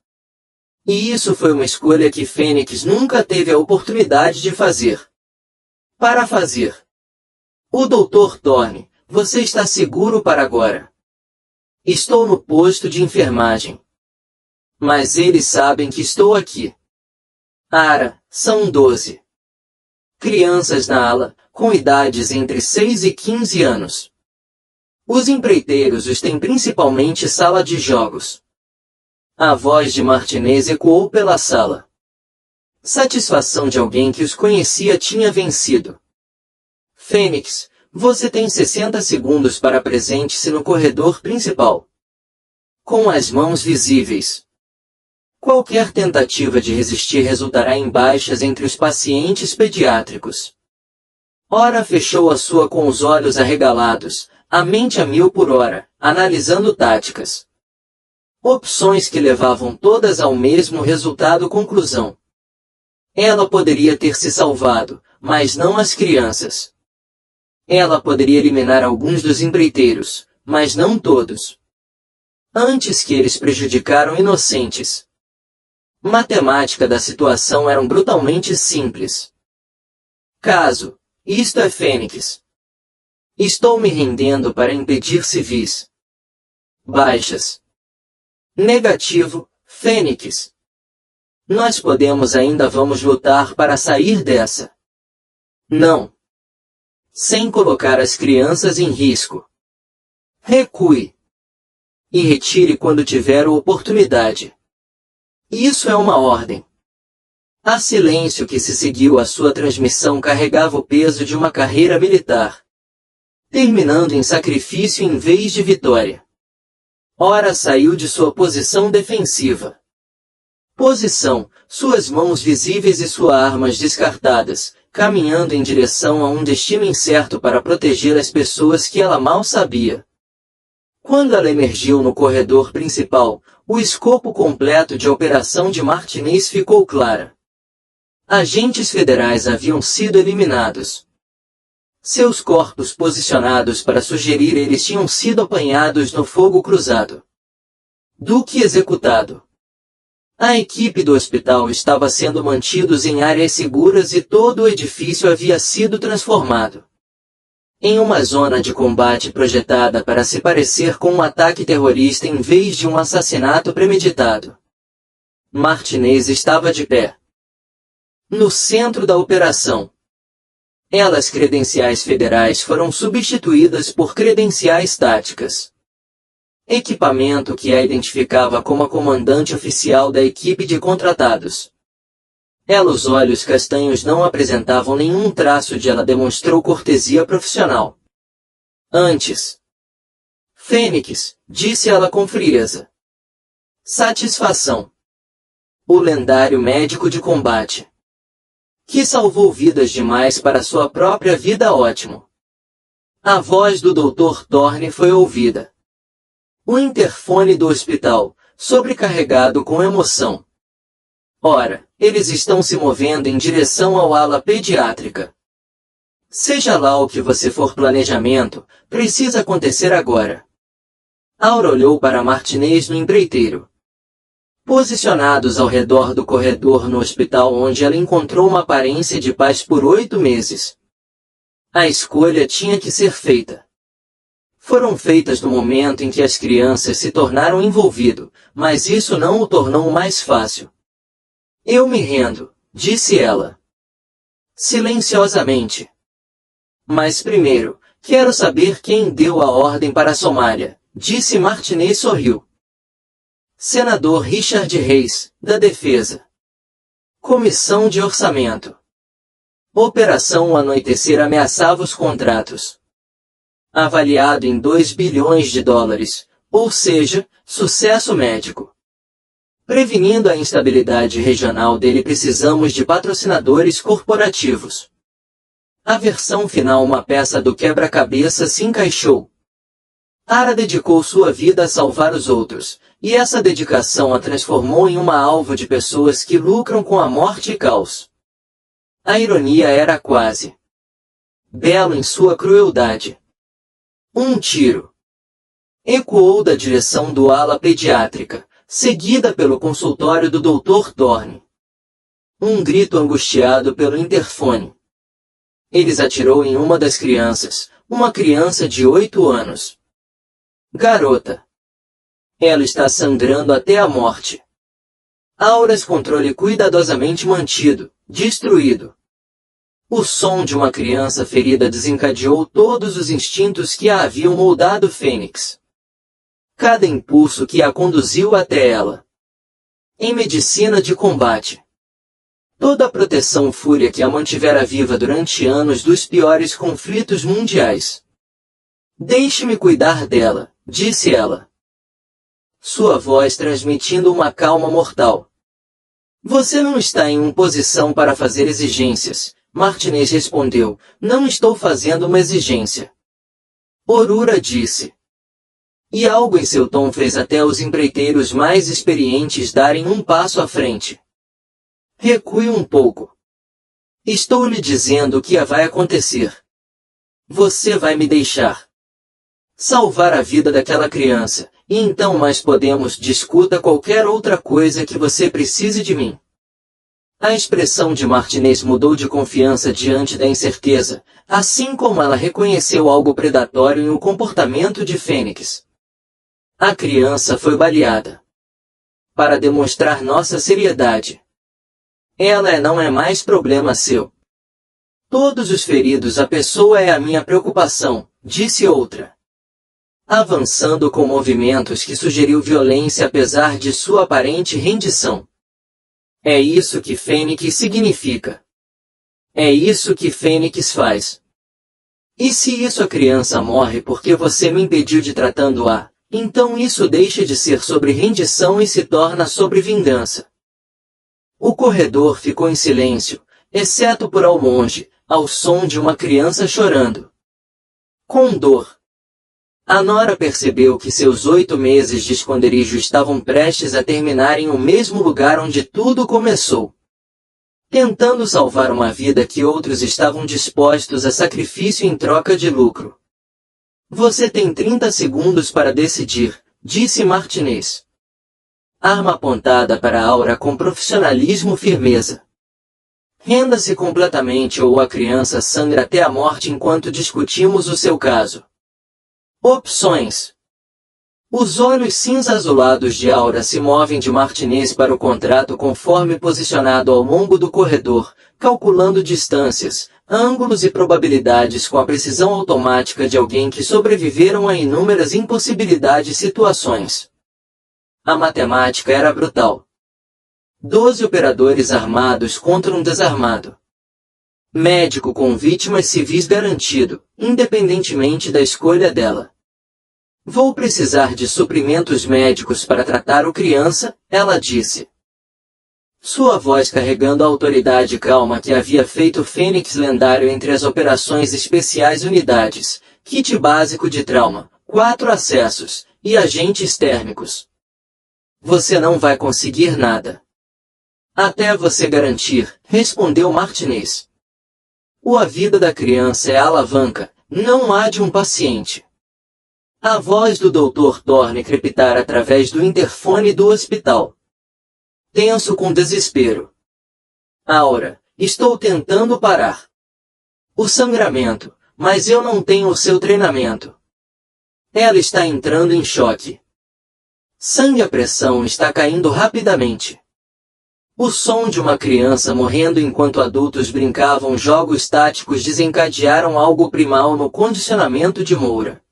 E isso foi uma escolha que Fênix nunca teve a oportunidade de fazer. Para fazer. O Dr. Thorne, você está seguro para agora? Estou no posto de enfermagem. Mas eles sabem que estou aqui. Ara, são 12. Crianças na ala, com idades entre 6 e 15 anos. Os empreiteiros os têm principalmente sala de jogos. A voz de Martinez ecoou pela sala. Satisfação de alguém que os conhecia tinha vencido. Fênix, você tem 60 segundos para apresente-se no corredor principal. Com as mãos visíveis. Qualquer tentativa de resistir resultará em baixas entre os pacientes pediátricos. Ora fechou a sua com os olhos arregalados, a mente a 1000 por hora, analisando táticas. Opções que levavam todas ao mesmo resultado. Conclusão. Ela poderia ter se salvado, mas não as crianças. Ela poderia eliminar alguns dos empreiteiros, mas não todos. Antes que eles prejudicaram inocentes. Matemática da situação eram brutalmente simples. Caso, isto é Fênix. Estou me rendendo para impedir civis. Baixas. Negativo, Fênix. Nós podemos ainda vamos lutar para sair dessa. Não. Sem colocar as crianças em risco. Recue. E retire quando tiver a oportunidade. Isso é uma ordem. A silêncio que se seguiu à sua transmissão carregava o peso de uma carreira militar. Terminando em sacrifício em vez de vitória. Ora saiu de sua posição defensiva. Posição, suas mãos visíveis e suas armas descartadas, caminhando em direção a um destino incerto para proteger as pessoas que ela mal sabia. Quando ela emergiu no corredor principal, o escopo completo de operação de Martinez ficou clara. Agentes federais haviam sido eliminados. Seus corpos posicionados para sugerir eles tinham sido apanhados no fogo cruzado. Duque executado. A equipe do hospital estava sendo mantidos em áreas seguras e todo o edifício havia sido transformado em uma zona de combate projetada para se parecer com um ataque terrorista em vez de um assassinato premeditado. Martinez estava de pé. No centro da operação. As credenciais federais foram substituídas por credenciais táticas. Equipamento que a identificava como a comandante oficial da equipe de contratados. Os olhos castanhos não apresentavam nenhum traço de ela demonstrou cortesia profissional. Antes. Fênix, disse ela com frieza. Satisfação. o lendário médico de combate, que salvou vidas demais para sua própria vida. Ótimo. A voz do Dr. Thorne foi ouvida. O interfone do hospital, sobrecarregado com emoção. Ora, eles estão se movendo em direção ao ala pediátrica. Seja lá o que você for planejamento, precisa acontecer agora. Aura olhou para Martinez no empreiteiro. Posicionados ao redor do corredor no hospital onde ela encontrou uma aparência de paz por 8 meses. A escolha tinha que ser feita. Foram feitas no momento em que as crianças se tornaram envolvidas, mas isso não o tornou mais fácil. Eu me rendo, disse ela. Silenciosamente. Mas primeiro, quero saber quem deu a ordem para a Somália, disse Martinez sorriu. Senador Richard Reis, da Defesa. Comissão de Orçamento. Operação O Anoitecer ameaçava os contratos. Avaliado em 2 bilhões de dólares, ou seja, sucesso médico. Prevenindo a instabilidade regional dele, precisamos de patrocinadores corporativos. A versão final, uma peça do quebra-cabeça, se encaixou. Ara dedicou sua vida a salvar os outros, e essa dedicação a transformou em uma alvo de pessoas que lucram com a morte e caos. A ironia era quase belo em sua crueldade. Um tiro ecoou da direção do ala pediátrica, seguida pelo consultório do Dr. Thorne. Um grito angustiado pelo interfone. Eles atirou em uma das crianças, uma criança de 8 anos. Garota. Ela está sangrando até a morte. Auras controle cuidadosamente mantido, destruído. O som de uma criança ferida desencadeou todos os instintos que a haviam moldado Fênix. Cada impulso que a conduziu até ela. Em medicina de combate. Toda a proteção fúria que a mantivera viva durante anos dos piores conflitos mundiais. Deixe-me cuidar dela, disse ela. Sua voz transmitindo uma calma mortal. Você não está em uma posição para fazer exigências, Martinez respondeu. Não estou fazendo uma exigência. Orura disse. E algo em seu tom fez até os empreiteiros mais experientes darem um passo à frente. Recue um pouco. Estou lhe dizendo o que vai acontecer. Você vai me deixar salvar a vida daquela criança, e então mais podemos discutir qualquer outra coisa que você precise de mim. A expressão de Martinez mudou de confiança diante da incerteza, assim como ela reconheceu algo predatório em o comportamento de Fênix. A criança foi baleada. Para demonstrar nossa seriedade. Ela não é mais problema seu. Todos os feridos, a pessoa é a minha preocupação, disse outra. Avançando com movimentos que sugeriu violência apesar de sua aparente rendição. É isso que Fênix significa. É isso que Fênix faz. E se isso a criança morre porque você me impediu de tratando-a, então isso deixa de ser sobre rendição e se torna sobre vingança. O corredor ficou em silêncio, exceto por ao longe, ao som de uma criança chorando. Com dor. A Nora percebeu que seus 8 meses de esconderijo estavam prestes a terminar em o mesmo lugar onde tudo começou. Tentando salvar uma vida que outros estavam dispostos a sacrifício em troca de lucro. Você tem 30 segundos para decidir, disse Martinez. Arma apontada para a Aura com profissionalismo e firmeza. Renda-se completamente ou a criança sangra até a morte enquanto discutimos o seu caso. Opções. Os olhos cinza-azulados de Aura se movem de Martinez para o contrato conforme posicionado ao longo do corredor, calculando distâncias, ângulos e probabilidades com a precisão automática de alguém que sobreviveram a inúmeras impossibilidades e situações. A matemática era brutal. 12 operadores armados contra um desarmado. Médico com vítimas civis garantido, independentemente da escolha dela. Vou precisar de suprimentos médicos para tratar o criança, ela disse. Sua voz carregando a autoridade calma que havia feito Fênix lendário entre as operações especiais unidades, kit básico de trauma, 4 acessos, e agentes térmicos. Você não vai conseguir nada. Até você garantir, respondeu Martinez. A vida da criança é a alavanca, não a de um paciente. A voz do Dr. Thorne crepitara através do interfone do hospital. Tenso com desespero. Aura, estou tentando parar o sangramento, mas eu não tenho o seu treinamento. Ela está entrando em choque. Sangue a pressão está caindo rapidamente. O som de uma criança morrendo enquanto adultos brincavam jogos táticos desencadearam algo primal no condicionamento de Moura.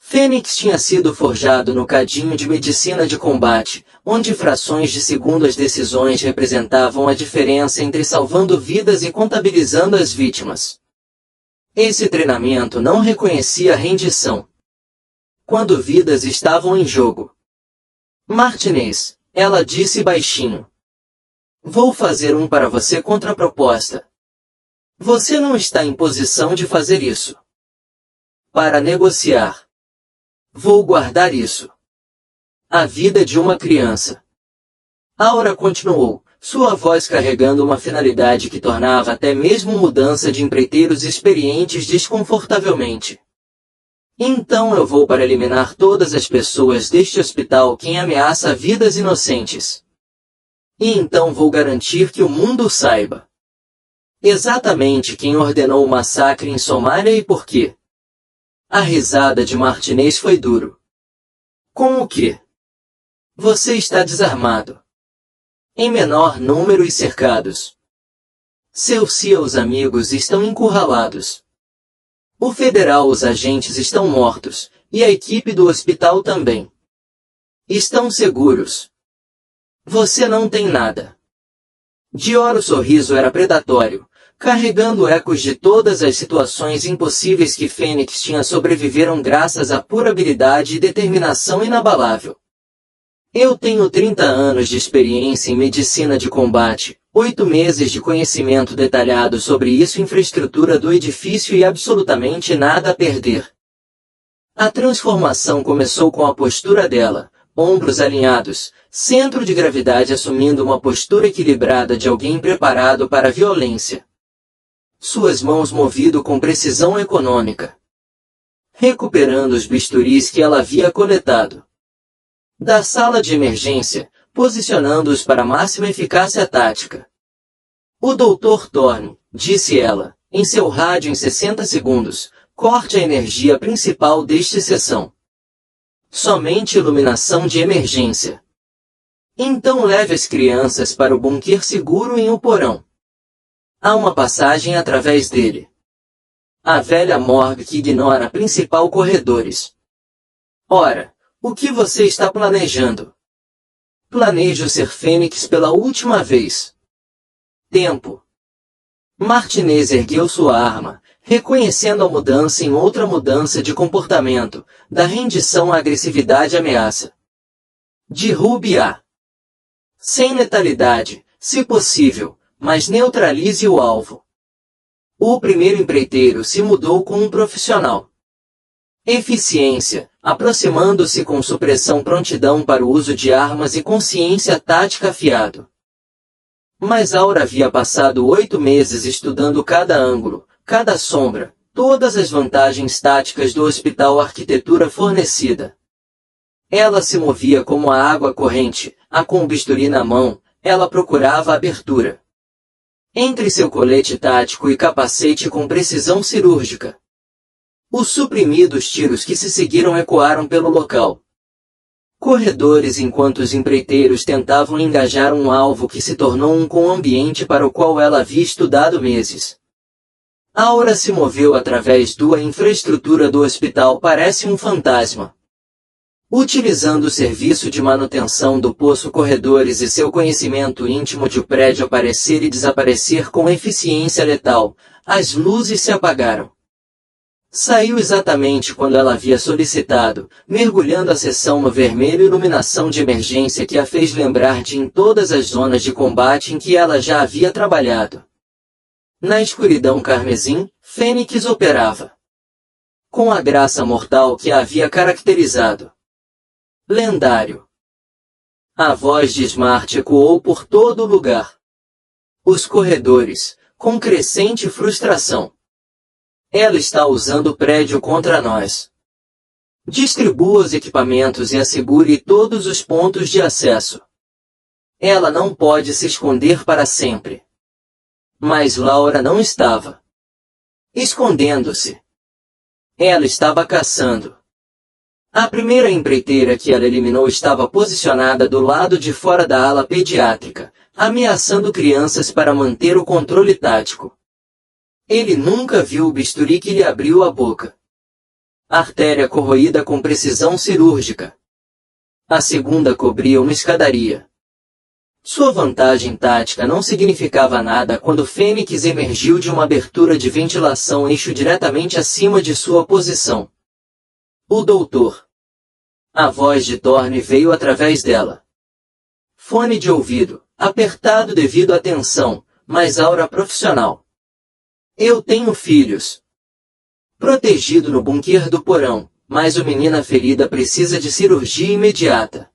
Fênix tinha sido forjado no cadinho de medicina de combate, onde frações de segundo as decisões representavam a diferença entre salvando vidas e contabilizando as vítimas. Esse treinamento não reconhecia rendição quando vidas estavam em jogo. Martinez, ela disse baixinho. Vou fazer um para você contraproposta. Você não está em posição de fazer isso. Para negociar. Vou guardar isso. A vida de uma criança. Aura continuou, sua voz carregando uma finalidade que tornava até mesmo mudança de empreiteiros experientes desconfortavelmente. Então eu vou para eliminar todas as pessoas deste hospital quem ameaça vidas inocentes. E então vou garantir que o mundo saiba exatamente quem ordenou o massacre em Somália e por quê. A risada de Martinez foi duro. Com o quê? Você está desarmado. Em menor número e cercados. Seus amigos estão encurralados. O federal, os agentes estão mortos, e a equipe do hospital também. Estão seguros. Você não tem nada. Dior, o sorriso era predatório, carregando ecos de todas as situações impossíveis que Fênix tinha sobreviveram graças à pura habilidade e determinação inabalável. Eu tenho 30 anos de experiência em medicina de combate, 8 meses de conhecimento detalhado sobre isso, infraestrutura do edifício e absolutamente nada a perder. A transformação começou com a postura dela, ombros alinhados, centro de gravidade assumindo uma postura equilibrada de alguém preparado para a violência. Suas mãos movido com precisão econômica. Recuperando os bisturis que ela havia coletado da sala de emergência, posicionando-os para máxima eficácia tática. O Dr. Thorne, disse ela, em seu rádio em 60 segundos, corte a energia principal desta seção. Somente iluminação de emergência. Então leve as crianças para o bunker seguro em o porão. Há uma passagem através dele. A velha morgue que ignora a principal corredores. Ora, o que você está planejando? Planejo ser Fênix pela última vez. Tempo. Martinez ergueu sua arma, reconhecendo a mudança em outra mudança de comportamento, da rendição à agressividade ameaça. Derrube-a. Sem letalidade, se possível, mas neutralize o alvo. O primeiro empreiteiro se mudou com um profissional. Eficiência, aproximando-se com supressão, prontidão para o uso de armas e consciência tática afiado. Mas Aura havia passado 8 meses estudando cada ângulo, cada sombra, todas as vantagens táticas do hospital, arquitetura fornecida. Ela se movia como a água corrente, com o bisturi na mão, ela procurava a abertura entre seu colete tático e capacete com precisão cirúrgica. Os suprimidos tiros que se seguiram ecoaram pelo local. Corredores enquanto os empreiteiros tentavam engajar um alvo que se tornou um ambiente para o qual ela havia estudado meses. Aura se moveu através da infraestrutura do hospital, parece um fantasma. Utilizando o serviço de manutenção do poço, corredores e seu conhecimento íntimo de o prédio aparecer e desaparecer com eficiência letal, as luzes se apagaram. Saiu exatamente quando ela havia solicitado, mergulhando a seção no vermelho iluminação de emergência que a fez lembrar de em todas as zonas de combate em que ela já havia trabalhado. Na escuridão carmesim, Fênix operava com a graça mortal que a havia caracterizado. Lendário. A voz de Smart ecoou por todo o lugar. Os corredores, com crescente frustração. Ela está usando o prédio contra nós. Distribua os equipamentos e assegure todos os pontos de acesso. Ela não pode se esconder para sempre. Mas Laura não estava escondendo-se. Ela estava caçando. A primeira empreiteira que ela eliminou estava posicionada do lado de fora da ala pediátrica, ameaçando crianças para manter o controle tático. Ele nunca viu o bisturi que lhe abriu a boca. Artéria corroída com precisão cirúrgica. A segunda cobria uma escadaria. Sua vantagem tática não significava nada quando Fênix emergiu de uma abertura de ventilação eixo diretamente acima de sua posição. O doutor. A voz de Thorne veio através dela. Fone de ouvido, apertado devido à tensão, mas aura profissional. Eu tenho filhos. Protegido no bunker do porão, mas o menina ferida precisa de cirurgia imediata.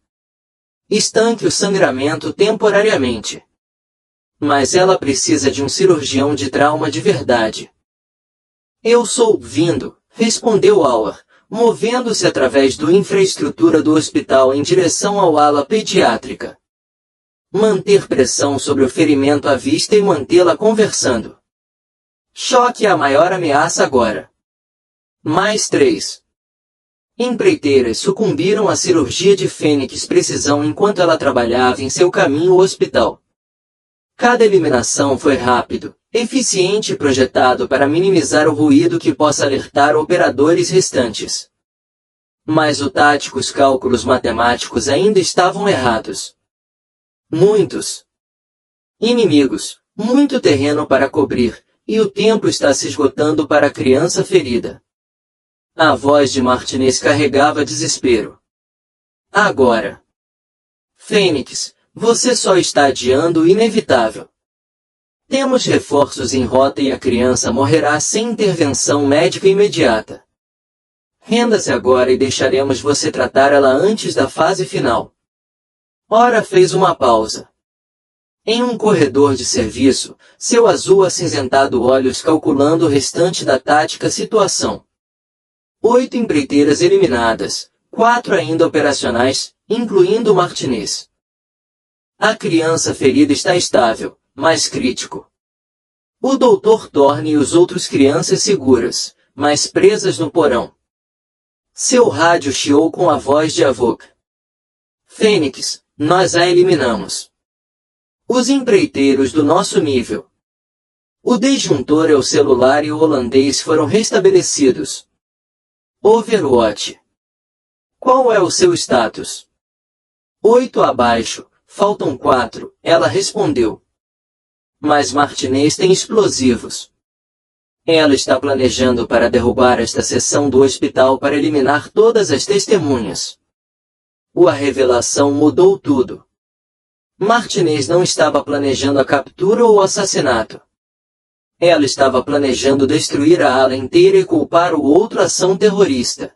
Estanque o sangramento temporariamente. Mas ela precisa de um cirurgião de trauma de verdade. Eu sou vindo, respondeu Auer, movendo-se através da infraestrutura do hospital em direção ao ala pediátrica. Manter pressão sobre o ferimento à vista e mantê-la conversando. Choque é a maior ameaça agora. Mais 3. Empreiteiras sucumbiram à cirurgia de Fênix Precisão enquanto ela trabalhava em seu caminho ao hospital. Cada eliminação foi rápido, eficiente e projetado para minimizar o ruído que possa alertar operadores restantes. Mas os cálculos matemáticos ainda estavam errados. Muitos inimigos, muito terreno para cobrir, e o tempo está se esgotando para a criança ferida. A voz de Martinez carregava desespero. Agora. Fênix, você só está adiando o inevitável. Temos reforços em rota e a criança morrerá sem intervenção médica imediata. Renda-se agora e deixaremos você tratar ela antes da fase final. Ora fez uma pausa. Em um corredor de serviço, seu azul acinzentado olhos calculando o restante da tática situação. 8 empreiteiras eliminadas, 4 ainda operacionais, incluindo Martinez. A criança ferida está estável, mas crítico. O Dr. Thorne e os outros crianças seguras, mas presas no porão. Seu rádio chiou com a voz de Avok. Fênix, nós a eliminamos. Os empreiteiros do nosso nível. O disjuntor e o celular e o holandês foram restabelecidos. Overwatch. Qual é o seu status? 8 abaixo, faltam 4, ela respondeu. Mas Martinez tem explosivos. Ela está planejando para derrubar esta seção do hospital para eliminar todas as testemunhas. A revelação mudou tudo. Martinez não estava planejando a captura ou o assassinato. Ela estava planejando destruir a ala inteira e culpar o outro ação terrorista.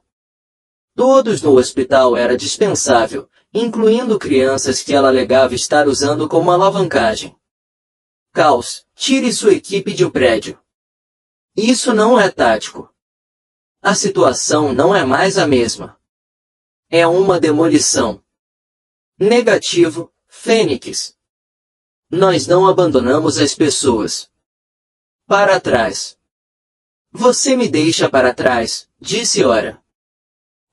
Todos no hospital era dispensável, incluindo crianças que ela alegava estar usando como alavancagem. Caos, tire sua equipe de o prédio. Isso não é tático. A situação não é mais a mesma. É uma demolição. Negativo, Fênix. Nós não abandonamos as pessoas. Para trás. Você me deixa para trás, disse Ora.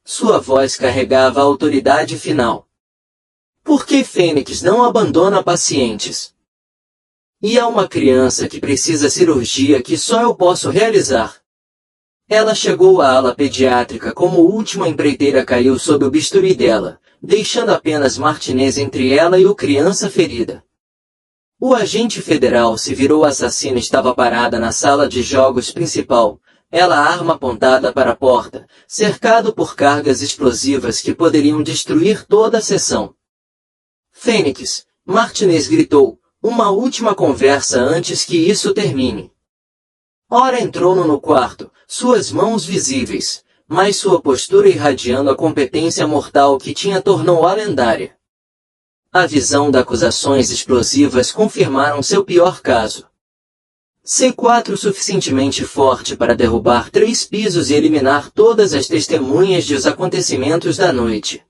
Sua voz carregava a autoridade final. Por que Fênix não abandona pacientes? E há uma criança que precisa cirurgia que só eu posso realizar. Ela chegou à ala pediátrica como última empreiteira caiu sob o bisturi dela, deixando apenas Martinez entre ela e o criança ferida. O agente federal se virou. A assassina estava parada na sala de jogos principal, ela a arma apontada para a porta, cercado por cargas explosivas que poderiam destruir toda a sessão. Fênix, Martinez gritou, uma última conversa antes que isso termine. Ora entrou no quarto, suas mãos visíveis, mas sua postura irradiando a competência mortal que tinha tornou-a lendária. A visão das acusações explosivas confirmaram seu pior caso. C4 suficientemente forte para derrubar 3 pisos e eliminar todas as testemunhas dos acontecimentos da noite.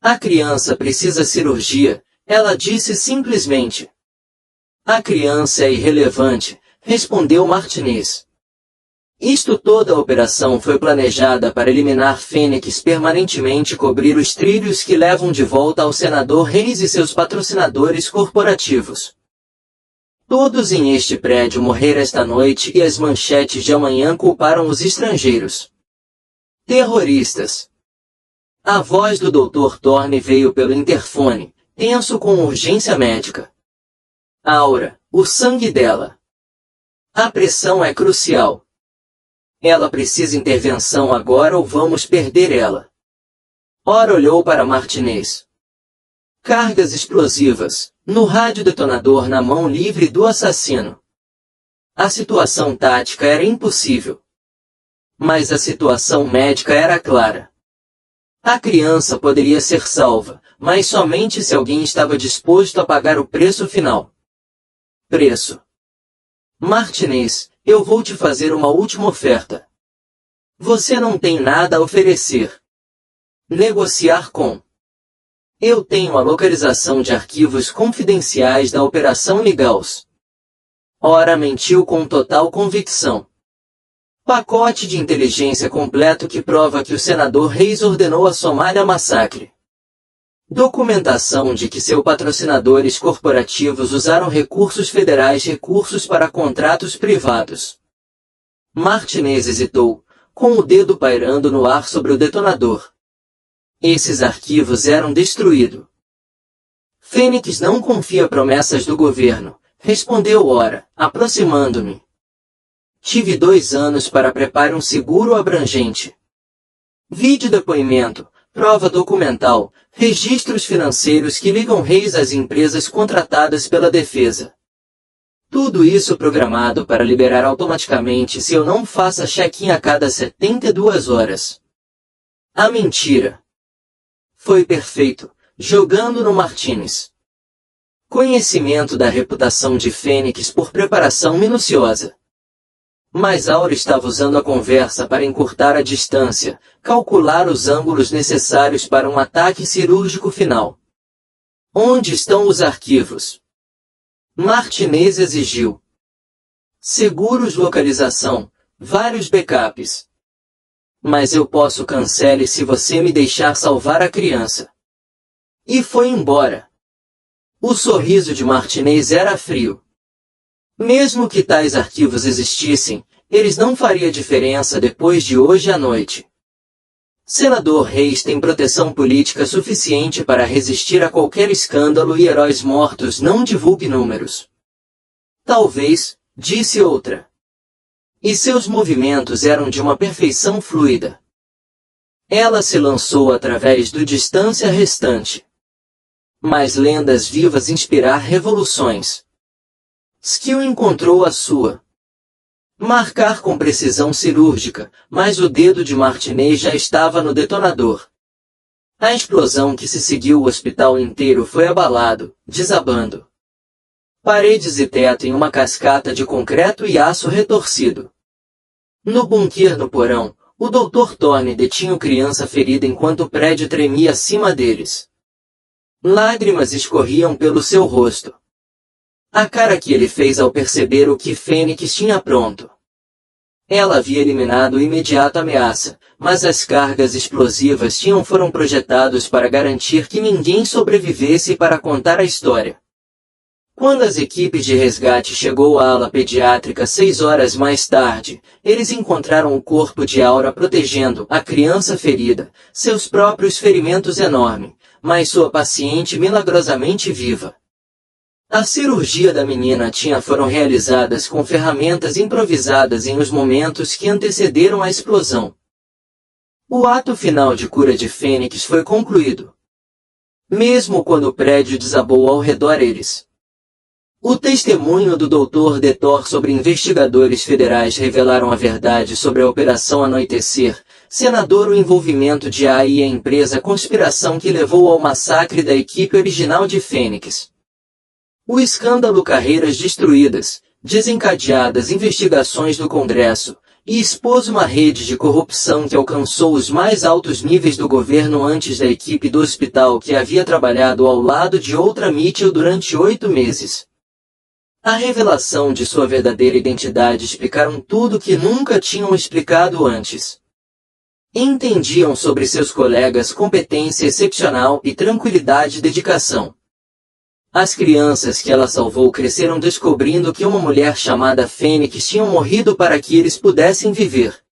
A criança precisa cirurgia, ela disse simplesmente. A criança é irrelevante, respondeu Martinez. Toda a operação foi planejada para eliminar Fênix permanentemente e cobrir os trilhos que levam de volta ao senador Reis e seus patrocinadores corporativos. Todos em este prédio morreram esta noite e as manchetes de amanhã culparam os estrangeiros. Terroristas. A voz do Dr. Thorne veio pelo interfone, tenso com urgência médica. Aura, o sangue dela. A pressão é crucial. Ela precisa intervenção agora ou vamos perder ela. Ora olhou para Martinez. Cargas explosivas, no radiodetonador na mão livre do assassino. A situação tática era impossível. Mas a situação médica era clara. A criança poderia ser salva, mas somente se alguém estava disposto a pagar o preço final. Preço. Martinez, eu vou te fazer uma última oferta. Você não tem nada a oferecer. Negociar com. Eu tenho a localização de arquivos confidenciais da Operação Ligals. Ora mentiu com total convicção. Pacote de inteligência completo que prova que o senador Reis ordenou a Somália massacre. Documentação de que seus patrocinadores corporativos usaram recursos federais para contratos privados. Martinez hesitou, com o dedo pairando no ar sobre o detonador. Esses arquivos eram destruídos. Fênix não confia promessas do governo, respondeu Ora, aproximando-me. Tive 2 anos para preparar um seguro abrangente. Vídeo depoimento, prova documental, registros financeiros que ligam Reis às empresas contratadas pela defesa. Tudo isso programado para liberar automaticamente se eu não faça check-in a cada 72 horas. A mentira. Foi perfeito, jogando no Martinez. Conhecimento da reputação de Fênix por preparação minuciosa. Mas Aura estava usando a conversa para encurtar a distância, calcular os ângulos necessários para um ataque cirúrgico final. Onde estão os arquivos? Martinez exigiu. Seguros localização, vários backups. Mas eu posso cancelar se você me deixar salvar a criança. E foi embora. O sorriso de Martinez era frio. Mesmo que tais arquivos existissem, eles não fariam diferença depois de hoje à noite. Senador Reis tem proteção política suficiente para resistir a qualquer escândalo e heróis mortos não divulgue números. Talvez, disse outra. E seus movimentos eram de uma perfeição fluida. Ela se lançou através do distância restante. Mas lendas vivas inspirar revoluções. Skill encontrou a sua. Marcar com precisão cirúrgica, mas o dedo de Martinez já estava no detonador. A explosão que se seguiu o hospital inteiro foi abalado, desabando. Paredes e teto em uma cascata de concreto e aço retorcido. No bunker no porão, o Dr. Thorne detinha criança ferida enquanto o prédio tremia acima deles. Lágrimas escorriam pelo seu rosto. A cara que ele fez ao perceber o que Fênix tinha pronto. Ela havia eliminado a imediata ameaça, mas as cargas explosivas foram projetados para garantir que ninguém sobrevivesse para contar a história. Quando as equipes de resgate chegou à ala pediátrica 6 horas mais tarde, eles encontraram o corpo de Aura protegendo a criança ferida, seus próprios ferimentos enormes, mas sua paciente milagrosamente viva. A cirurgia da menina foram realizadas com ferramentas improvisadas em os momentos que antecederam a explosão. O ato final de cura de Fênix foi concluído, mesmo quando o prédio desabou ao redor deles. O testemunho do Dr. Detor sobre investigadores federais revelaram a verdade sobre a Operação Anoitecer, senador o envolvimento de AI e a empresa conspiração que levou ao massacre da equipe original de Fênix. O escândalo Carreiras Destruídas, desencadeadas investigações do Congresso, e expôs uma rede de corrupção que alcançou os mais altos níveis do governo antes da equipe do hospital que havia trabalhado ao lado de outra Mitchell durante 8 meses. A revelação de sua verdadeira identidade explicaram tudo que nunca tinham explicado antes. Entendiam sobre seus colegas competência excepcional e tranquilidade e dedicação. As crianças que ela salvou cresceram descobrindo que uma mulher chamada Fênix tinha morrido para que eles pudessem viver.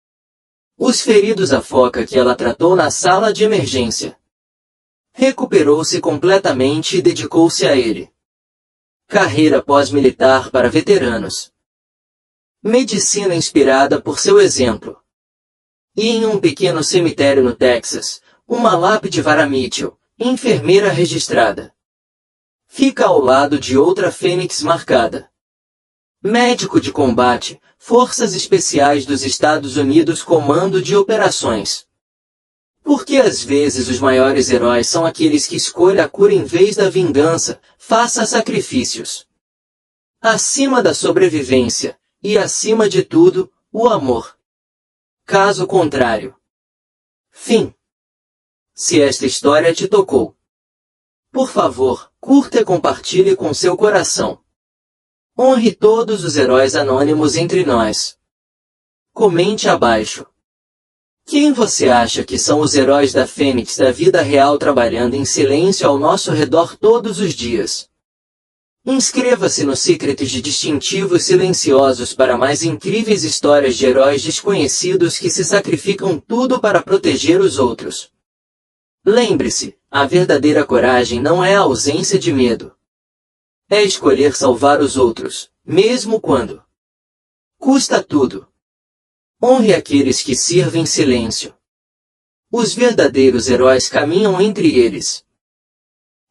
Os feridos a foca que ela tratou na sala de emergência. Recuperou-se completamente e dedicou-se a ele. Carreira pós-militar para veteranos. Medicina inspirada por seu exemplo. E em um pequeno cemitério no Texas, uma lápide Vara Mitchell, enfermeira registrada. Fica ao lado de outra Fênix marcada. Médico de combate, Forças Especiais dos Estados Unidos Comando de Operações. Porque às vezes os maiores heróis são aqueles que escolhem a cura em vez da vingança, faça sacrifícios. Acima da sobrevivência, e acima de tudo, o amor. Caso contrário. Fim. Se esta história te tocou, por favor, curta e compartilhe com seu coração. Honre todos os heróis anônimos entre nós. Comente abaixo. Quem você acha que são os heróis da Fênix da vida real trabalhando em silêncio ao nosso redor todos os dias? Inscreva-se no Secretos de Distintivos Silenciosos para mais incríveis histórias de heróis desconhecidos que se sacrificam tudo para proteger os outros. Lembre-se, a verdadeira coragem não é a ausência de medo. É escolher salvar os outros, mesmo quando custa tudo. Honre aqueles que sirvem em silêncio. Os verdadeiros heróis caminham entre eles.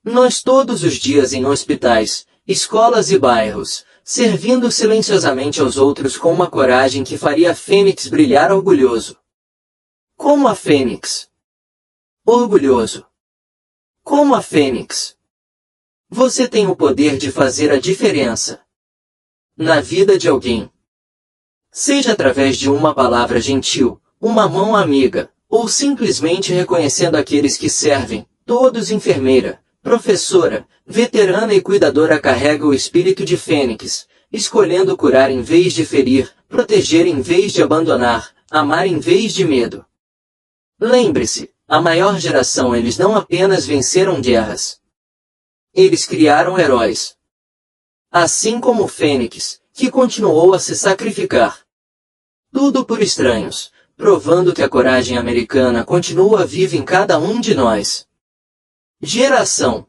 Nós todos os dias em hospitais, escolas e bairros, servindo silenciosamente aos outros com uma coragem que faria a Fênix brilhar orgulhoso. Como a Fênix. Orgulhoso. Como a Fênix. Você tem o poder de fazer a diferença na vida de alguém. Seja através de uma palavra gentil, uma mão amiga, ou simplesmente reconhecendo aqueles que servem, todos enfermeira, professora, veterana e cuidadora carrega o espírito de Fênix, escolhendo curar em vez de ferir, proteger em vez de abandonar, amar em vez de medo. Lembre-se, a maior geração eles não apenas venceram guerras. Eles criaram heróis. Assim como Fênix, que continuou a se sacrificar. Tudo por estranhos, provando que a coragem americana continua viva em cada um de nós. Geração